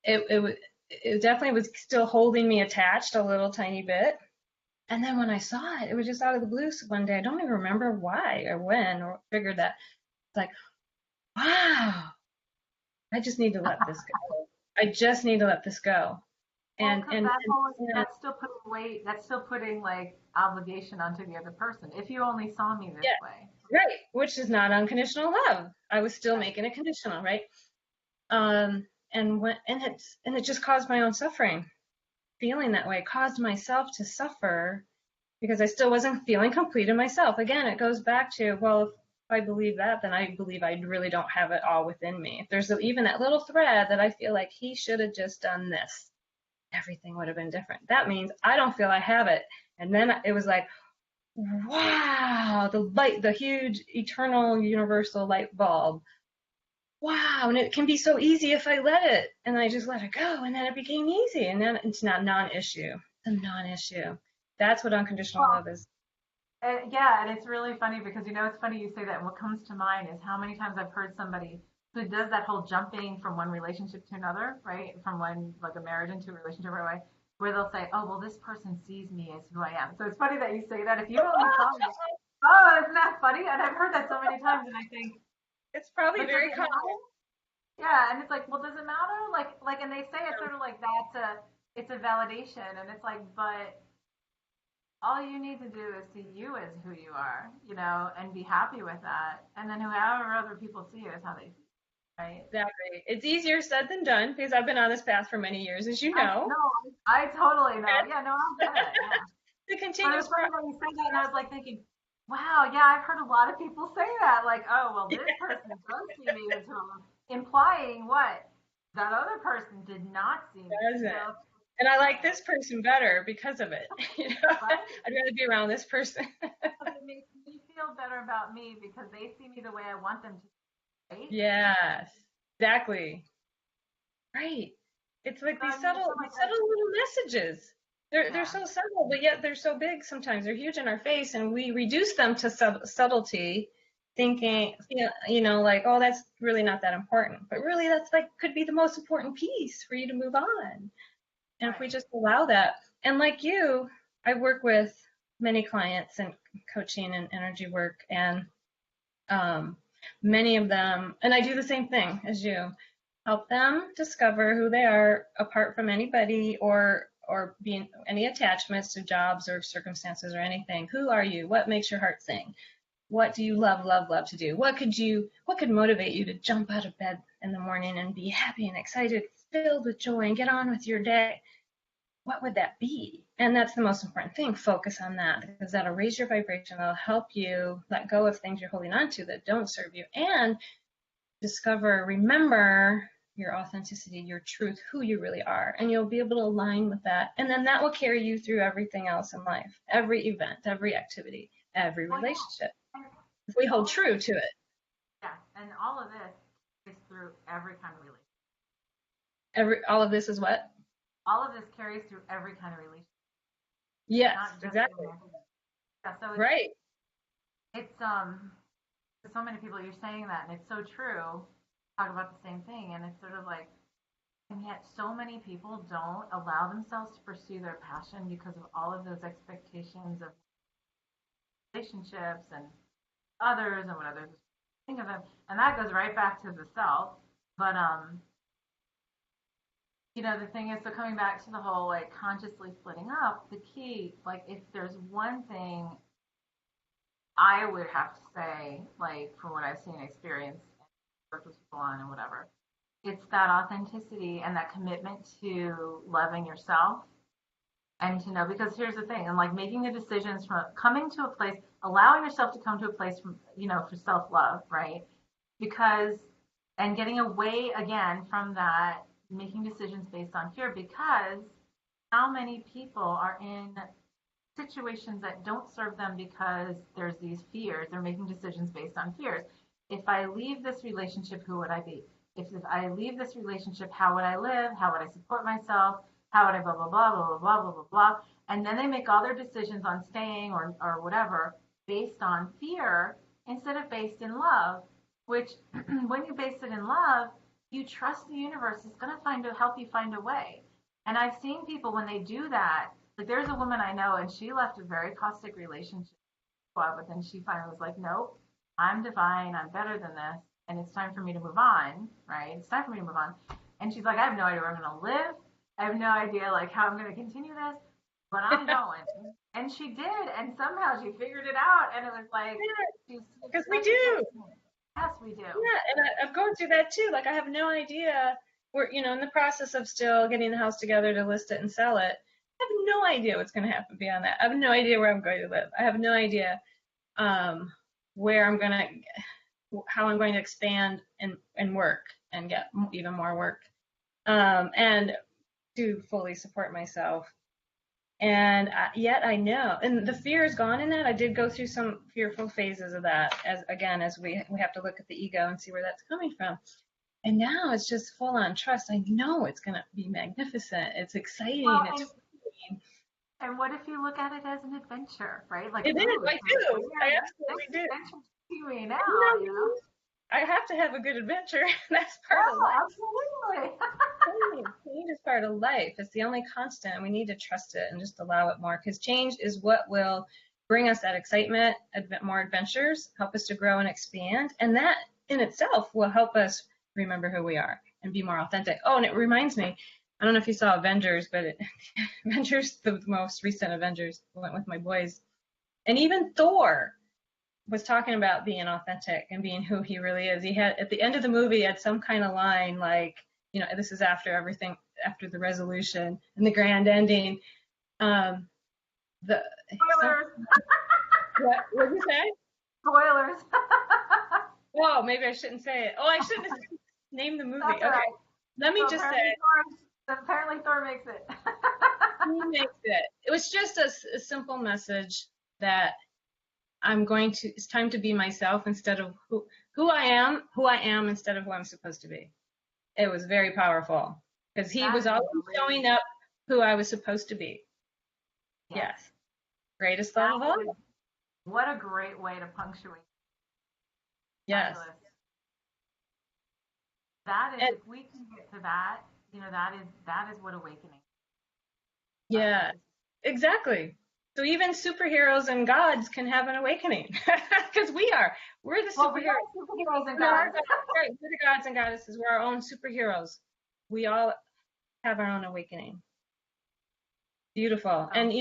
[SPEAKER 2] It definitely was still holding me attached a little tiny bit. And then when I saw it, it was just out of the blue one day. I don't even remember why or when or figured that. It's like, wow, I just need to let this go. I just need to let this go.
[SPEAKER 1] Well,
[SPEAKER 2] And
[SPEAKER 1] because
[SPEAKER 2] and, and
[SPEAKER 1] that's still putting weight, that's still putting like obligation onto the other person. If you only saw me this
[SPEAKER 2] yeah,
[SPEAKER 1] way.
[SPEAKER 2] right, which is not unconditional love. I was still
[SPEAKER 1] Right.
[SPEAKER 2] making it conditional, right? And it just caused my own suffering. Feeling that way caused myself to suffer, because I still wasn't feeling complete in myself. Again, it goes back to, well, if I believe that, then I believe I really don't have it all within me. If there's even that little thread that I feel like he should have just done this, everything would have been different. That means I don't feel I have it. And then it was like, wow, the light, the huge, eternal, universal light bulb. Wow, and it can be so easy if I let it, and I just let it go, and then it became easy, and then it's not non-issue. It's a non-issue. That's what unconditional
[SPEAKER 1] Well,
[SPEAKER 2] love is.
[SPEAKER 1] yeah, and it's really funny because it's funny you say that. And what comes to mind is how many times I've heard somebody who does that whole jumping from one relationship to another, right? From one, like a marriage into a relationship right away, where they'll say, oh, well, this person sees me as who I am. So it's funny that you say that. If you only saw me, oh, isn't that funny? And I've heard that so many times, and I think,
[SPEAKER 2] It's probably
[SPEAKER 1] but does
[SPEAKER 2] very
[SPEAKER 1] it
[SPEAKER 2] common.
[SPEAKER 1] matter? Yeah, and it's like, well, does it matter? And they say it's sort of like it's a validation, and it's like, but all you need to do is see you as who you are, and be happy with that. And then however other people see you is how they see you, right?
[SPEAKER 2] Exactly. It's easier said than done because I've been on this path for many years, as you
[SPEAKER 1] I
[SPEAKER 2] know.
[SPEAKER 1] no, I totally know. Yeah, no, I get it. Yeah.
[SPEAKER 2] The
[SPEAKER 1] But it
[SPEAKER 2] continuous
[SPEAKER 1] was funny when you said that, and I was like thinking, wow, yeah, I've heard a lot of people say that. Like, oh, well, this person does see me as who I am, implying what? That other person did not see me.
[SPEAKER 2] doesn't.
[SPEAKER 1] So,
[SPEAKER 2] And I like
[SPEAKER 1] right,
[SPEAKER 2] this person better because of it.
[SPEAKER 1] right.
[SPEAKER 2] I'd rather be around this person.
[SPEAKER 1] Because it makes me feel better about me because they see me the way I want them to, right?
[SPEAKER 2] Yes, exactly. Right. It's like
[SPEAKER 1] So
[SPEAKER 2] these
[SPEAKER 1] I mean, it's like,
[SPEAKER 2] subtle little messages. They're
[SPEAKER 1] yeah,
[SPEAKER 2] so subtle, but yet they're so big sometimes. They're huge in our face, and we reduce them to subtlety,
[SPEAKER 1] yeah,
[SPEAKER 2] thinking, like, oh, that's really not that important. But really, that's like could be the most important piece for you to move on. And if we
[SPEAKER 1] right.
[SPEAKER 2] just allow that, and like you, I work with many clients in coaching and energy work, and um, many of them, and I do the same thing as you, help them discover who they are apart from anybody or being any attachments to jobs or circumstances or anything. Who are you? What makes your heart sing? What do you love to do? What could motivate you to jump out of bed in the morning and be happy and excited, filled with joy and get on with your day? What would that be? And that's the most important thing. Focus on that because that'll raise your vibration. That'll help you let go of things you're holding on to that don't serve you and remember your authenticity, your truth, who you really are. And you'll be able to align with that. And then that will carry you through everything else in life, every event, every activity, every
[SPEAKER 1] Well, yeah.
[SPEAKER 2] relationship.
[SPEAKER 1] And
[SPEAKER 2] If we hold
[SPEAKER 1] all of
[SPEAKER 2] true
[SPEAKER 1] this,
[SPEAKER 2] to it.
[SPEAKER 1] yeah, and all of this is through every kind of relationship.
[SPEAKER 2] All of this is what?
[SPEAKER 1] All of this carries through every kind of relationship,
[SPEAKER 2] Yes,
[SPEAKER 1] not just
[SPEAKER 2] exactly.
[SPEAKER 1] romantic. Yeah, so
[SPEAKER 2] Right.
[SPEAKER 1] it's so many people you're saying that, and it's so true. Talk about the same thing, and it's sort of like, and yet so many people don't allow themselves to pursue their passion because of all of those expectations of relationships and others and what others think of them, and that goes right back to the self. But the thing is, so coming back to the whole like consciously splitting up, the key, like if there's one thing I would have to say, like from what I've seen, experience, worked with people on, and whatever, it's that authenticity and that commitment to loving yourself and to know. Because here's the thing, and like making the decisions from coming to a place, allowing yourself to come to a place from for self love, right? Because and getting away again from that making decisions based on fear because how many people are in situations that don't serve them because there's these fears. They're making decisions based on fears. If I leave this relationship, who would I be? If I leave this relationship, how would I live? How would I support myself? How would I blah blah blah blah blah blah blah blah blah? And then they make all their decisions on staying or whatever based on fear instead of based in love. Which when you base it in love, you trust the universe is going to help you find a way. And I've seen people when they do that, like there's a woman I know, and she left a very caustic relationship, but then she finally was like, nope, I'm divine, I'm better than this, and it's time for me to move on, right? It's time for me to move on. And she's like, I have no idea where I'm going to live. I have no idea like how I'm going to continue this, but I'm going. And she did, and somehow she figured it out, and it was like, she's
[SPEAKER 2] Because we
[SPEAKER 1] such a
[SPEAKER 2] do.
[SPEAKER 1] testament. Yes, we do.
[SPEAKER 2] Yeah, and I'm going through that too. Like I have no idea. We're, in the process of still getting the house together to list it and sell it. I have no idea what's going to happen beyond that. I have no idea where I'm going to live. I have no idea where I'm going to, how I'm going to expand and work and get even more work and to fully support myself. And yet I know, and the fear is gone in that. I did go through some fearful phases of that, as we have to look at the ego and see where that's coming from. And now it's just full on trust. I know it's going to be magnificent. It's exciting.
[SPEAKER 1] Well,
[SPEAKER 2] It's
[SPEAKER 1] and and what if you look at it as an adventure, right? Like,
[SPEAKER 2] it is.
[SPEAKER 1] ooh,
[SPEAKER 2] I do. I
[SPEAKER 1] this
[SPEAKER 2] absolutely do.
[SPEAKER 1] adventure to me now,
[SPEAKER 2] You know,
[SPEAKER 1] you know?
[SPEAKER 2] I have to have a good adventure. That's part of
[SPEAKER 1] Oh,
[SPEAKER 2] life.
[SPEAKER 1] absolutely.
[SPEAKER 2] Change is part of life. It's the only constant, and we need to trust it and just allow it more. Because change is what will bring us that excitement, more adventures, help us to grow and expand, and that in itself will help us remember who we are and be more authentic. Oh, and it reminds me, I don't know if you saw Avengers, but Avengers, the most recent Avengers, went with my boys, and even Thor was talking about being authentic and being who he really is. He had at the end of the movie had some kind of line like, this is after everything, after the resolution and the grand ending. Um, the some,
[SPEAKER 1] Spoilers.
[SPEAKER 2] what did you say?
[SPEAKER 1] Spoilers.
[SPEAKER 2] Oh, maybe I shouldn't say it. Oh, I shouldn't have named the movie.
[SPEAKER 1] That's all
[SPEAKER 2] Okay,
[SPEAKER 1] right.
[SPEAKER 2] let me
[SPEAKER 1] So
[SPEAKER 2] just say
[SPEAKER 1] apparently Thor makes it.
[SPEAKER 2] he makes it. It was just a simple message that it's time to be myself instead of who I am instead of who I'm supposed to be. It was very powerful because he
[SPEAKER 1] That
[SPEAKER 2] was
[SPEAKER 1] is a
[SPEAKER 2] always showing
[SPEAKER 1] great,
[SPEAKER 2] up who I was supposed to be.
[SPEAKER 1] yes.
[SPEAKER 2] Yes. Greatest love
[SPEAKER 1] That
[SPEAKER 2] of all.
[SPEAKER 1] is, what a great way to punctuate.
[SPEAKER 2] Yes.
[SPEAKER 1] Fabulous. That is,
[SPEAKER 2] And
[SPEAKER 1] if we can get to that, that is what awakening.
[SPEAKER 2] yeah,
[SPEAKER 1] Authenticity.
[SPEAKER 2] exactly. So even superheroes and gods can have an awakening because we're the
[SPEAKER 1] Well, we are
[SPEAKER 2] superheroes.
[SPEAKER 1] superheroes and
[SPEAKER 2] We're our
[SPEAKER 1] gods.
[SPEAKER 2] gods, right? We're the gods and goddesses. We're our own superheroes. We all have our own awakening. Beautiful.
[SPEAKER 1] Oh,
[SPEAKER 2] And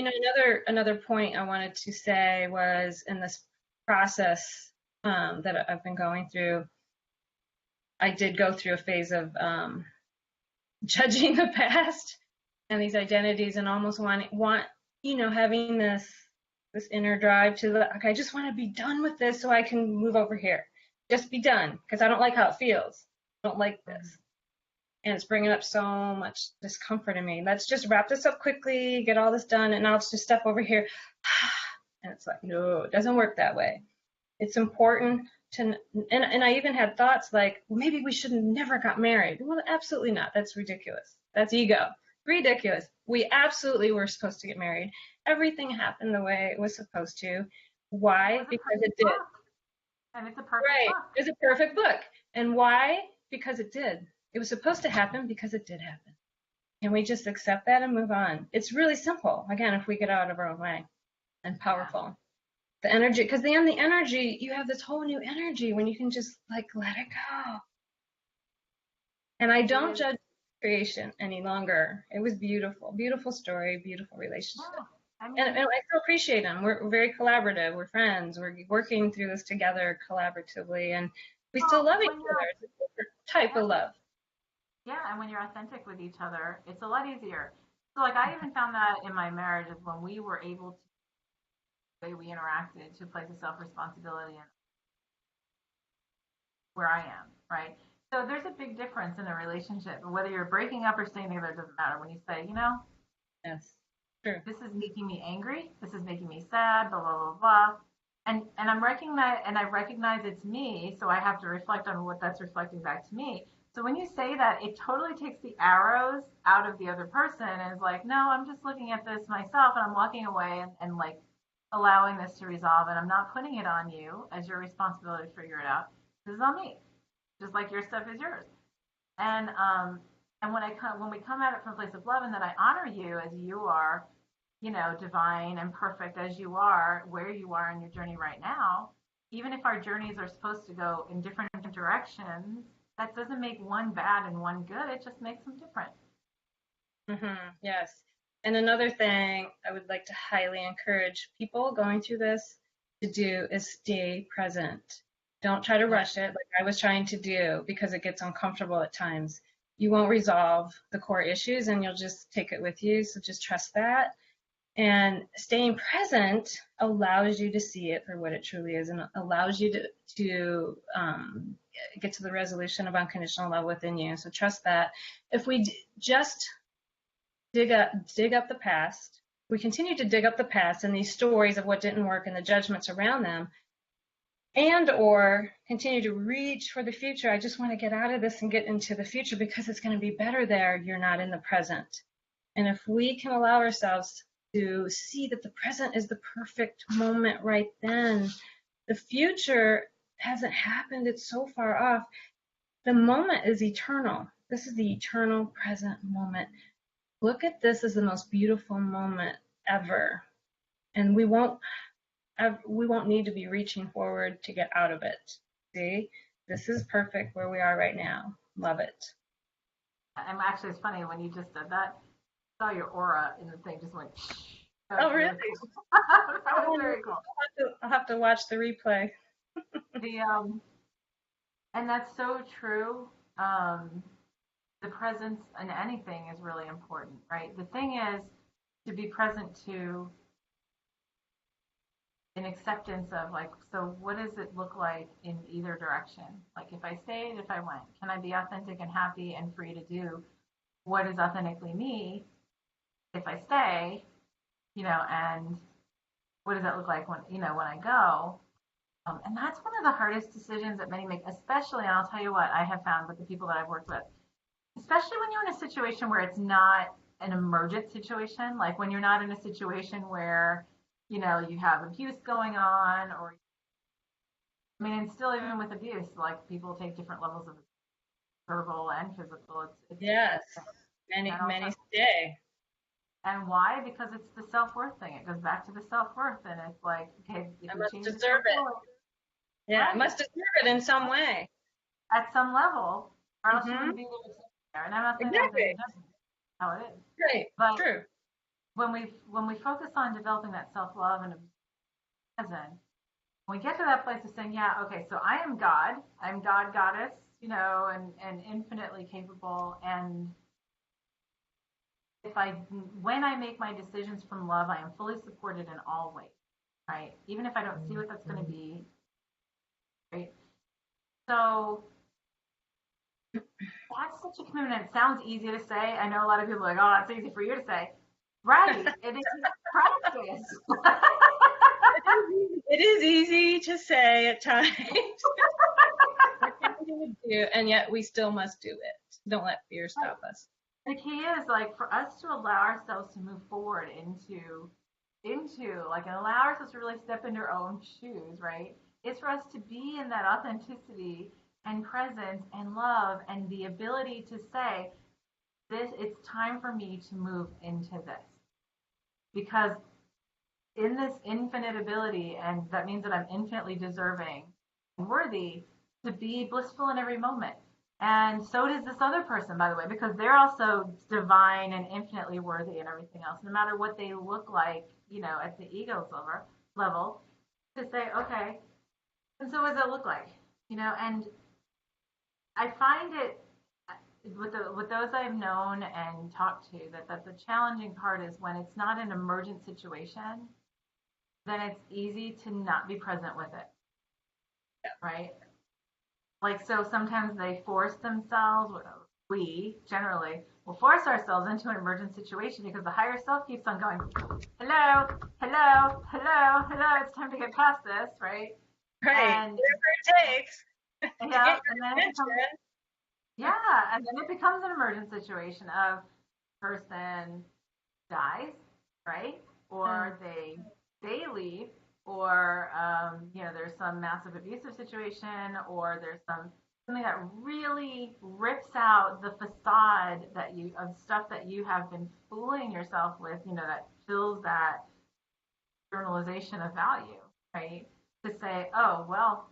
[SPEAKER 2] another point I wanted to say was in this process that I've been going through, I did go through a phase of judging the past and these identities and almost having this inner drive to like, I just want to be done with this so I can move over here. Just be done because I don't like how it feels. I don't like
[SPEAKER 1] mhm.
[SPEAKER 2] this. And it's bringing up so much discomfort in me. Let's just wrap this up quickly, get all this done, and now let's just step over here. And it's like, no, it doesn't work that way. It's important to, and I even had thoughts like, well, maybe we should have never got married. Well, absolutely not. That's ridiculous. That's ego. Ridiculous. We absolutely were supposed to get married. Everything happened the way it was supposed to.
[SPEAKER 1] And it
[SPEAKER 2] Why?
[SPEAKER 1] was a
[SPEAKER 2] Because it
[SPEAKER 1] perfect
[SPEAKER 2] did.
[SPEAKER 1] book. And it's a perfect
[SPEAKER 2] Right.
[SPEAKER 1] book.
[SPEAKER 2] It's a perfect book. And why? Because it did. It was supposed to happen because it did happen. And we just accept that and move on. It's really simple. Again, if we get out of our own way and
[SPEAKER 1] Yeah.
[SPEAKER 2] powerful. The energy, because then the energy, you have this whole new energy when you can just like let it go. And I
[SPEAKER 1] It
[SPEAKER 2] don't
[SPEAKER 1] is.
[SPEAKER 2] judge creation any longer. It was beautiful, beautiful story, beautiful relationship.
[SPEAKER 1] Yeah. I
[SPEAKER 2] And
[SPEAKER 1] mean,
[SPEAKER 2] I still appreciate them. We're very collaborative. We're friends. We're working through this together collaboratively, and we still
[SPEAKER 1] well,
[SPEAKER 2] love each
[SPEAKER 1] when you're,
[SPEAKER 2] other. It's a different type of
[SPEAKER 1] yeah,
[SPEAKER 2] love.
[SPEAKER 1] yeah, and when you're authentic with each other, it's a lot easier. So, like, I even found that in my marriage is when we were able to, the way we interacted, to place a self responsibility in where I am, right? So, there's a big difference in a relationship. Whether you're breaking up or staying together, it doesn't matter. When you say,
[SPEAKER 2] Yes, true.
[SPEAKER 1] this is making me angry, this is making me sad, blah, blah, blah, blah. And I recognize it's me, so I have to reflect on what that's reflecting back to me. So when you say that, it totally takes the arrows out of the other person and is like, no, I'm just looking at this myself and I'm walking away and like allowing this to resolve, and I'm not putting it on you as your responsibility to figure it out. This is on me. Just like your stuff is yours. And when we come at it from a place of love, and that I honor you as you are, divine and perfect as you are, where you are in your journey right now, even if our journeys are supposed to go in different directions, that doesn't make one bad and one good. It just makes them different.
[SPEAKER 2] Yes. And another thing I would like to highly encourage people going through this to do is stay present. Don't try to
[SPEAKER 1] Yeah.
[SPEAKER 2] rush it like I was trying to do because it gets uncomfortable at times. You won't resolve the core issues and you'll just take it with you. So just trust that. And staying present allows you to see it for what it truly is and allows you to get to the resolution of unconditional love within you. So trust that. If we just dig up the past. We continue to dig up the past and these stories of what didn't work and the judgments around them, and or continue to reach for the future. I just want to get out of this and get into the future because it's going to be better there. You're not in the present. And if we can allow ourselves to see that the present is the perfect moment right then, the future hasn't happened. It's so far off. The moment is eternal. This is the eternal present moment. Look at this as the most beautiful moment ever. And we won't need to be reaching forward to get out of it. See, this is perfect where we are right now. Love it.
[SPEAKER 1] And actually, it's funny when you just said that. I saw your aura in the thing just went. That
[SPEAKER 2] Oh,
[SPEAKER 1] was
[SPEAKER 2] really?
[SPEAKER 1] really cool. That was
[SPEAKER 2] Oh,
[SPEAKER 1] very cool.
[SPEAKER 2] I'll have to watch the replay.
[SPEAKER 1] The and that's so true. The presence in anything is really important, right? The thing is to be present to an acceptance of like, so what does it look like in either direction? Like if I stayed, if I went, can I be authentic and happy and free to do what is authentically me if I stay, and what does that look like when I go? And that's one of the hardest decisions that many make, especially, and I'll tell you what I have found with the people that I've worked with, especially when you're in a situation where it's not an emergent situation, like when you're not in a situation where, you have abuse going on, or, I mean, and still even with abuse, like people take different levels of verbal and physical.
[SPEAKER 2] Yes,
[SPEAKER 1] And
[SPEAKER 2] many
[SPEAKER 1] also,
[SPEAKER 2] stay.
[SPEAKER 1] and why? Because it's the self-worth thing. It goes back to the self-worth, and it's like, okay, if
[SPEAKER 2] I
[SPEAKER 1] we
[SPEAKER 2] must
[SPEAKER 1] change the
[SPEAKER 2] deserve it.
[SPEAKER 1] self-worth,
[SPEAKER 2] Yeah, I
[SPEAKER 1] right,
[SPEAKER 2] must deserve it in some way.
[SPEAKER 1] at some level, or else you
[SPEAKER 2] Mm-hmm.
[SPEAKER 1] wouldn't be there. And I'm not saying that as a
[SPEAKER 2] Exactly.
[SPEAKER 1] judgment, how it is.
[SPEAKER 2] Right.
[SPEAKER 1] But
[SPEAKER 2] True.
[SPEAKER 1] when we focus on developing that self-love and present, when we get to that place of saying, yeah, okay, so I'm God, goddess, and infinitely capable. And if I, when I make my decisions from love, I am fully supported in all ways, right? Even if I don't see what that's going to be, right? So that's such a commitment. It sounds easy to say. I know a lot of people are like, oh, that's easy for you to say. Right. It is practice.
[SPEAKER 2] It is easy to say at times. And yet we still must do it. Don't let fear
[SPEAKER 1] Right.
[SPEAKER 2] stop us.
[SPEAKER 1] The key is like for us to allow ourselves to move forward into like and allow ourselves to really step into our own shoes, right? It's for us to be in that authenticity and presence and love and the ability to say, this it's time for me to move into this. Because in this infinite ability, and that means that I'm infinitely deserving and worthy to be blissful in every moment. And so does this other person, by the way, because they're also divine and infinitely worthy and everything else, no matter what they look like, at the ego level, to say, okay, and so what does that look like? And I find it with those I've known and talked to that the challenging part is when it's not an emergent situation, then it's easy to not be present with it, right? Like, so sometimes they force themselves, we generally will force ourselves into an emergent situation because the higher self keeps on going, hello, hello, hello, hello, it's time to get past this, right?
[SPEAKER 2] Right.
[SPEAKER 1] And
[SPEAKER 2] Whatever it takes to
[SPEAKER 1] yeah,
[SPEAKER 2] get
[SPEAKER 1] and then
[SPEAKER 2] your
[SPEAKER 1] it
[SPEAKER 2] attention.
[SPEAKER 1] becomes, yeah, and then it becomes an emergent situation of person dies, right? Or they leave, or there's some massive abusive situation, or there's something that really rips out the facade that you of stuff that you have been fooling yourself with, that fills that externalization of value, right? To say, oh well,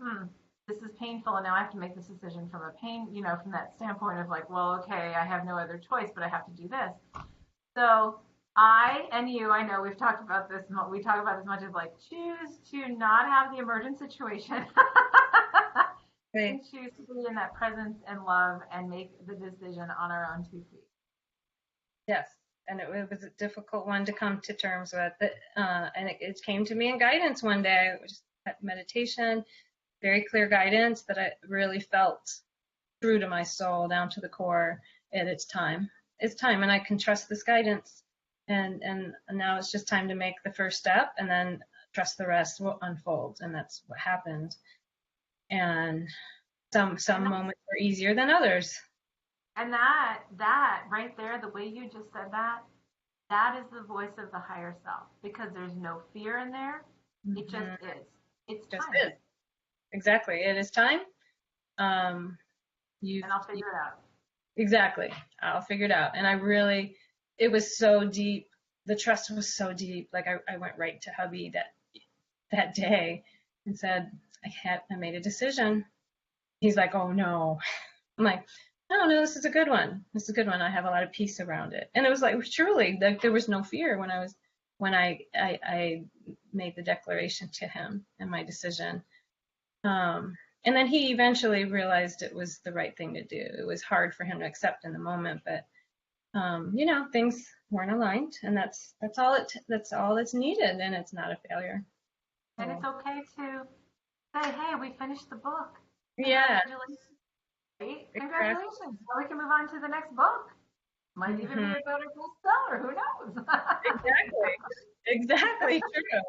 [SPEAKER 1] this is painful, and now I have to make this decision from a pain, from that standpoint of like, well, okay, I have no other choice, but I have to do this. So I and you, I know we've talked about this. We talk about as much as like choose to not have the emergent situation,
[SPEAKER 2] Right.
[SPEAKER 1] and choose to be in that presence and love and make the decision on our own 2 feet.
[SPEAKER 2] Yes. And it was a difficult one to come to terms with. And it came to me in guidance one day. It was just meditation, very clear guidance that I really felt true to my soul down to the core. And it's time. It's time. And I can trust this guidance. And now it's just time to make the first step and then trust the rest will unfold. And that's what happened. And some
[SPEAKER 1] And
[SPEAKER 2] moments were easier than others.
[SPEAKER 1] that right there, the way you just said that is the voice of the higher self because there's no fear in there. It just
[SPEAKER 2] Mm-hmm.
[SPEAKER 1] is. It's
[SPEAKER 2] Just
[SPEAKER 1] timing.
[SPEAKER 2] is. exactly. It is time. Um,
[SPEAKER 1] and I'll figure it out.
[SPEAKER 2] exactly. I'll figure it out. And I really, it was so deep. The trust was so deep. Like I went right to hubby that day and said, I made a decision. He's like, oh no. I'm like, no, no, this is a good one. This is a good one. I have a lot of peace around it. And it was like truly like there was no fear when I made the declaration to him and my decision. And then he eventually realized it was the right thing to do. It was hard for him to accept in the moment, but things weren't aligned, and that's all that's needed, and it's not a failure.
[SPEAKER 1] And
[SPEAKER 2] So
[SPEAKER 1] it's okay to say, hey, we finished the book.
[SPEAKER 2] yeah,
[SPEAKER 1] Congratulations. Right?
[SPEAKER 2] exactly.
[SPEAKER 1] Congratulations. Now we can move on to the next book. Might even be
[SPEAKER 2] Hmm.
[SPEAKER 1] a better bestseller. Who knows?
[SPEAKER 2] Exactly. Exactly true.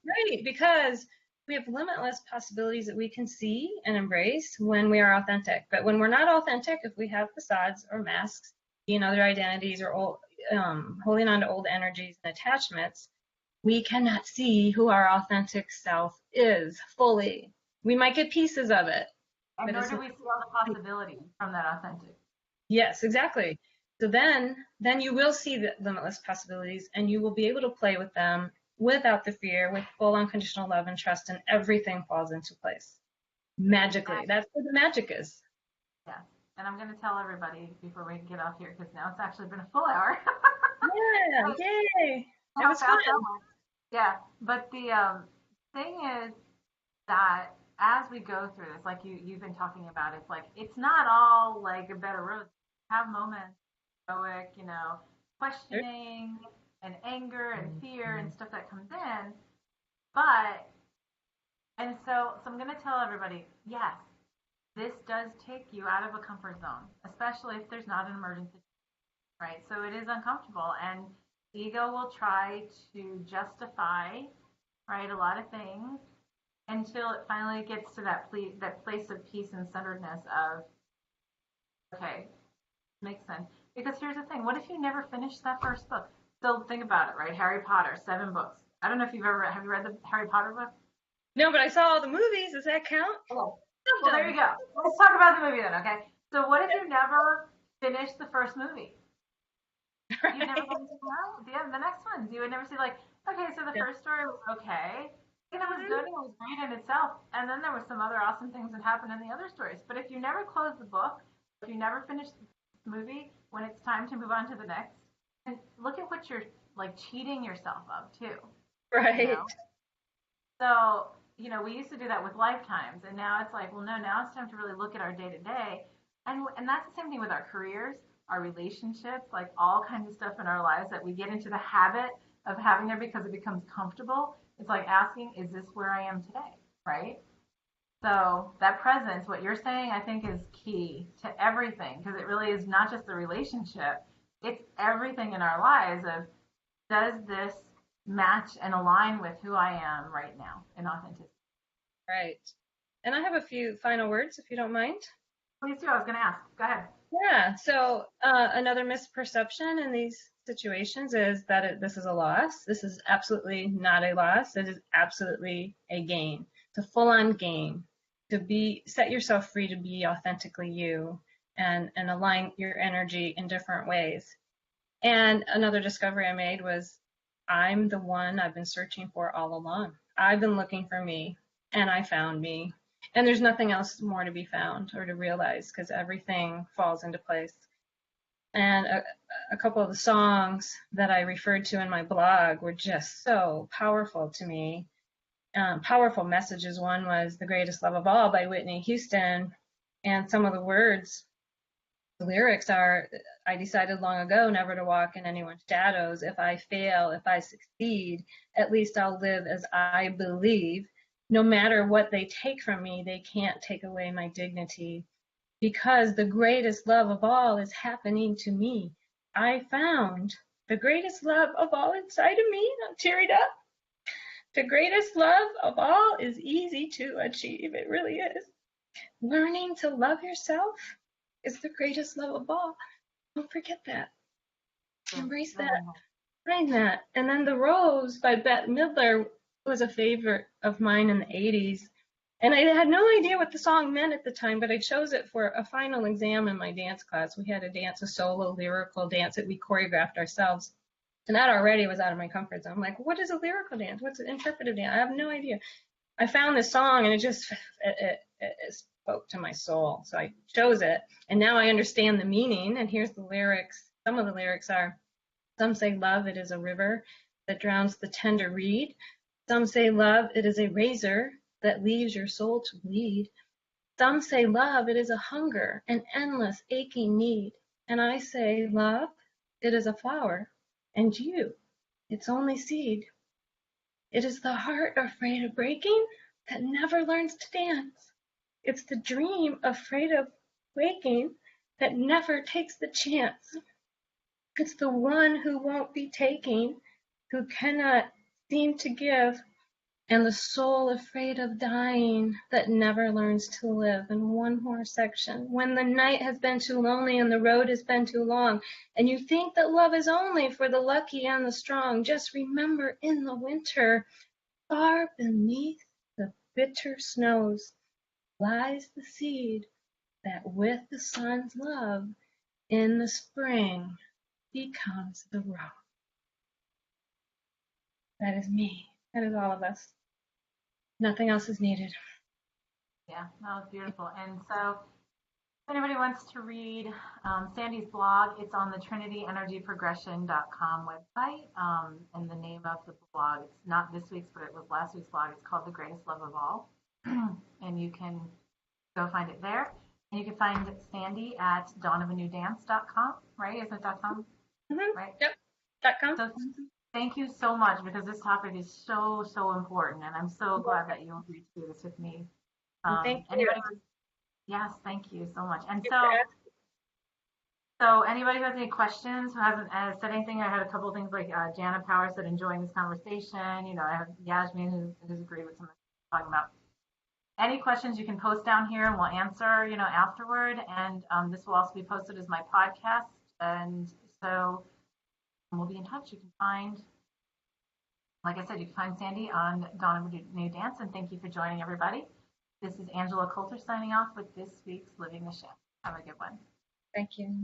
[SPEAKER 2] Right, because we have limitless possibilities that we can see and embrace when we are authentic. But when we're not authentic, if we have facades or masks, other identities or holding on to old energies and attachments, we cannot see who our authentic self is fully. We might get pieces of it,
[SPEAKER 1] And
[SPEAKER 2] but
[SPEAKER 1] nor
[SPEAKER 2] it's
[SPEAKER 1] do we see all the possibilities from that authentic.
[SPEAKER 2] yes, exactly. So then you will see the limitless possibilities and you will be able to play with them without the fear, with full unconditional love and trust, and everything falls into place magically.
[SPEAKER 1] And,
[SPEAKER 2] That's where the magic is.
[SPEAKER 1] yeah. And I'm going to tell everybody before we get off here, because now it's actually been a full hour.
[SPEAKER 2] Yeah, yay. It
[SPEAKER 1] How
[SPEAKER 2] was fun.
[SPEAKER 1] fast that went. Yeah. But the thing is that as we go through this, like you've been talking about, it's like it's not all like a bed of roses. Have moments, stoic, questioning and anger and fear and stuff that comes in. But and so I'm gonna tell everybody, yes, this does take you out of a comfort zone, especially if there's not an emergency, right? So it is uncomfortable, and ego will try to justify, right, a lot of things until it finally gets to that place of peace and centeredness of, okay, makes sense. Because here's the thing: what if you never finished that first book? So think about it, right? Harry Potter, 7 books. I don't know if have you read the Harry Potter book?
[SPEAKER 2] No, but I saw all the movies. Does that count?
[SPEAKER 1] Oh, well,
[SPEAKER 2] Loved
[SPEAKER 1] there you
[SPEAKER 2] them.
[SPEAKER 1] go. Let's talk about the movie then, okay? So what if you never finished the first movie? You'd never
[SPEAKER 2] Right.
[SPEAKER 1] get to know the next ones. You would never see like, okay, so the
[SPEAKER 2] Yeah.
[SPEAKER 1] first story was okay, and it was
[SPEAKER 2] Mhm.
[SPEAKER 1] good and it was great in itself, and then there were some other awesome things that happened in the other stories. But if you never close the book, if you never finish the movie, when it's time to move on to the next, and look at what you're like cheating yourself of too, you know?
[SPEAKER 2] Right.
[SPEAKER 1] So, we used to do that with lifetimes, and now it's like, well, no, now it's time to really look at our day to day, and that's the same thing with our careers, our relationships, like all kinds of stuff in our lives that we get into the habit of having there because it becomes comfortable. It's like asking, is this where I am today, right? So that presence, what you're saying, I think is key to everything because it really is not just the relationship; it's everything in our lives. Of does this match and align with who I am right now in authenticity?
[SPEAKER 2] Right. And I have a few final words, if you don't mind.
[SPEAKER 1] Please do. I was going to ask. Go ahead.
[SPEAKER 2] Yeah. So another misperception in these situations is that this is a loss. This is absolutely not a loss. It is absolutely a gain. It's a full-on gain to set yourself free to be authentically you and align your energy in different ways. And another discovery I made was I'm the one I've been searching for all along. I've been looking for me and I found me. And there's nothing else more to be found or to realize because everything falls into place. And a couple of the songs that I referred to in my blog were just so powerful to me. Powerful messages. One was The Greatest Love of All by Whitney Houston. And some of the lyrics are, I decided long ago never to walk in anyone's shadows. If I fail, if I succeed, at least I'll live as I believe. No matter what they take from me, they can't take away my dignity because the greatest love of all is happening to me. I found the greatest love of all inside of me. I'm teared up. The greatest love of all is easy to achieve. It really is. Learning to love yourself is the greatest love of all. Don't forget that.
[SPEAKER 1] Sure.
[SPEAKER 2] Embrace that. Find that. And then The Rose by Bette Midler was a favorite of mine in the 80s. And I had no idea what the song meant at the time, but I chose it for a final exam in my dance class. We had to dance a solo lyrical dance that we choreographed ourselves. And that already was out of my comfort zone. I'm like, what is a lyrical dance? What's an interpretive dance? I have no idea. I found this song and it spoke to my soul. So I chose it. And now I understand the meaning. And here's the lyrics. Some of the lyrics are, some say love, it is a river that drowns the tender reed. Some say love, it is a razor that leaves your soul to bleed. Some say love, it is a hunger, an endless aching need. And I say love, it is a flower, and you, its only seed. It is the heart afraid of breaking that never learns to dance. It's the dream afraid of waking that never takes the chance. It's the one who won't be taking, who cannot seem to give, and the soul afraid of dying that never learns to live. And one more section. When the night has been too lonely and the road has been too long, and you think that love is only for the lucky and the strong, just remember in the winter, far beneath the bitter snows, lies the seed that with the sun's love in the spring becomes the rose. That is me. That is all of us. Nothing else is needed.
[SPEAKER 1] Yeah, that was beautiful. And so if anybody wants to read Sandy's blog, it's on the trinityenergyprogression.com website. And the name of the blog, it's not this week's, but it was last week's blog. It's called The Greatest Love of All. And you can go find it there. And you can find Sandy at dawnofanewdance.com, right? Is it .com?
[SPEAKER 2] Mm-hmm.
[SPEAKER 1] Right?
[SPEAKER 2] Yep. .com.
[SPEAKER 1] So thank you so much, because this topic is so, so important. And I'm so glad that you agreed to do this with me.
[SPEAKER 2] Thank you.
[SPEAKER 1] Anybody? Yes, thank you so much. And so anybody who has any questions, who hasn't said anything, I had a couple of things like Jana Power said, enjoying this conversation. You know, I have Yasmin who's agreed with something I'm talking about. Any questions you can post down here and we'll answer, you know, afterward. And this will also be posted as my podcast. And so we'll be in touch. You can find, like I said, you can find Sandy on Dawn of a New Dance. And thank you for joining, everybody. This is Angela Coulter signing off with this week's Living the Shift. Have a good one.
[SPEAKER 2] Thank you.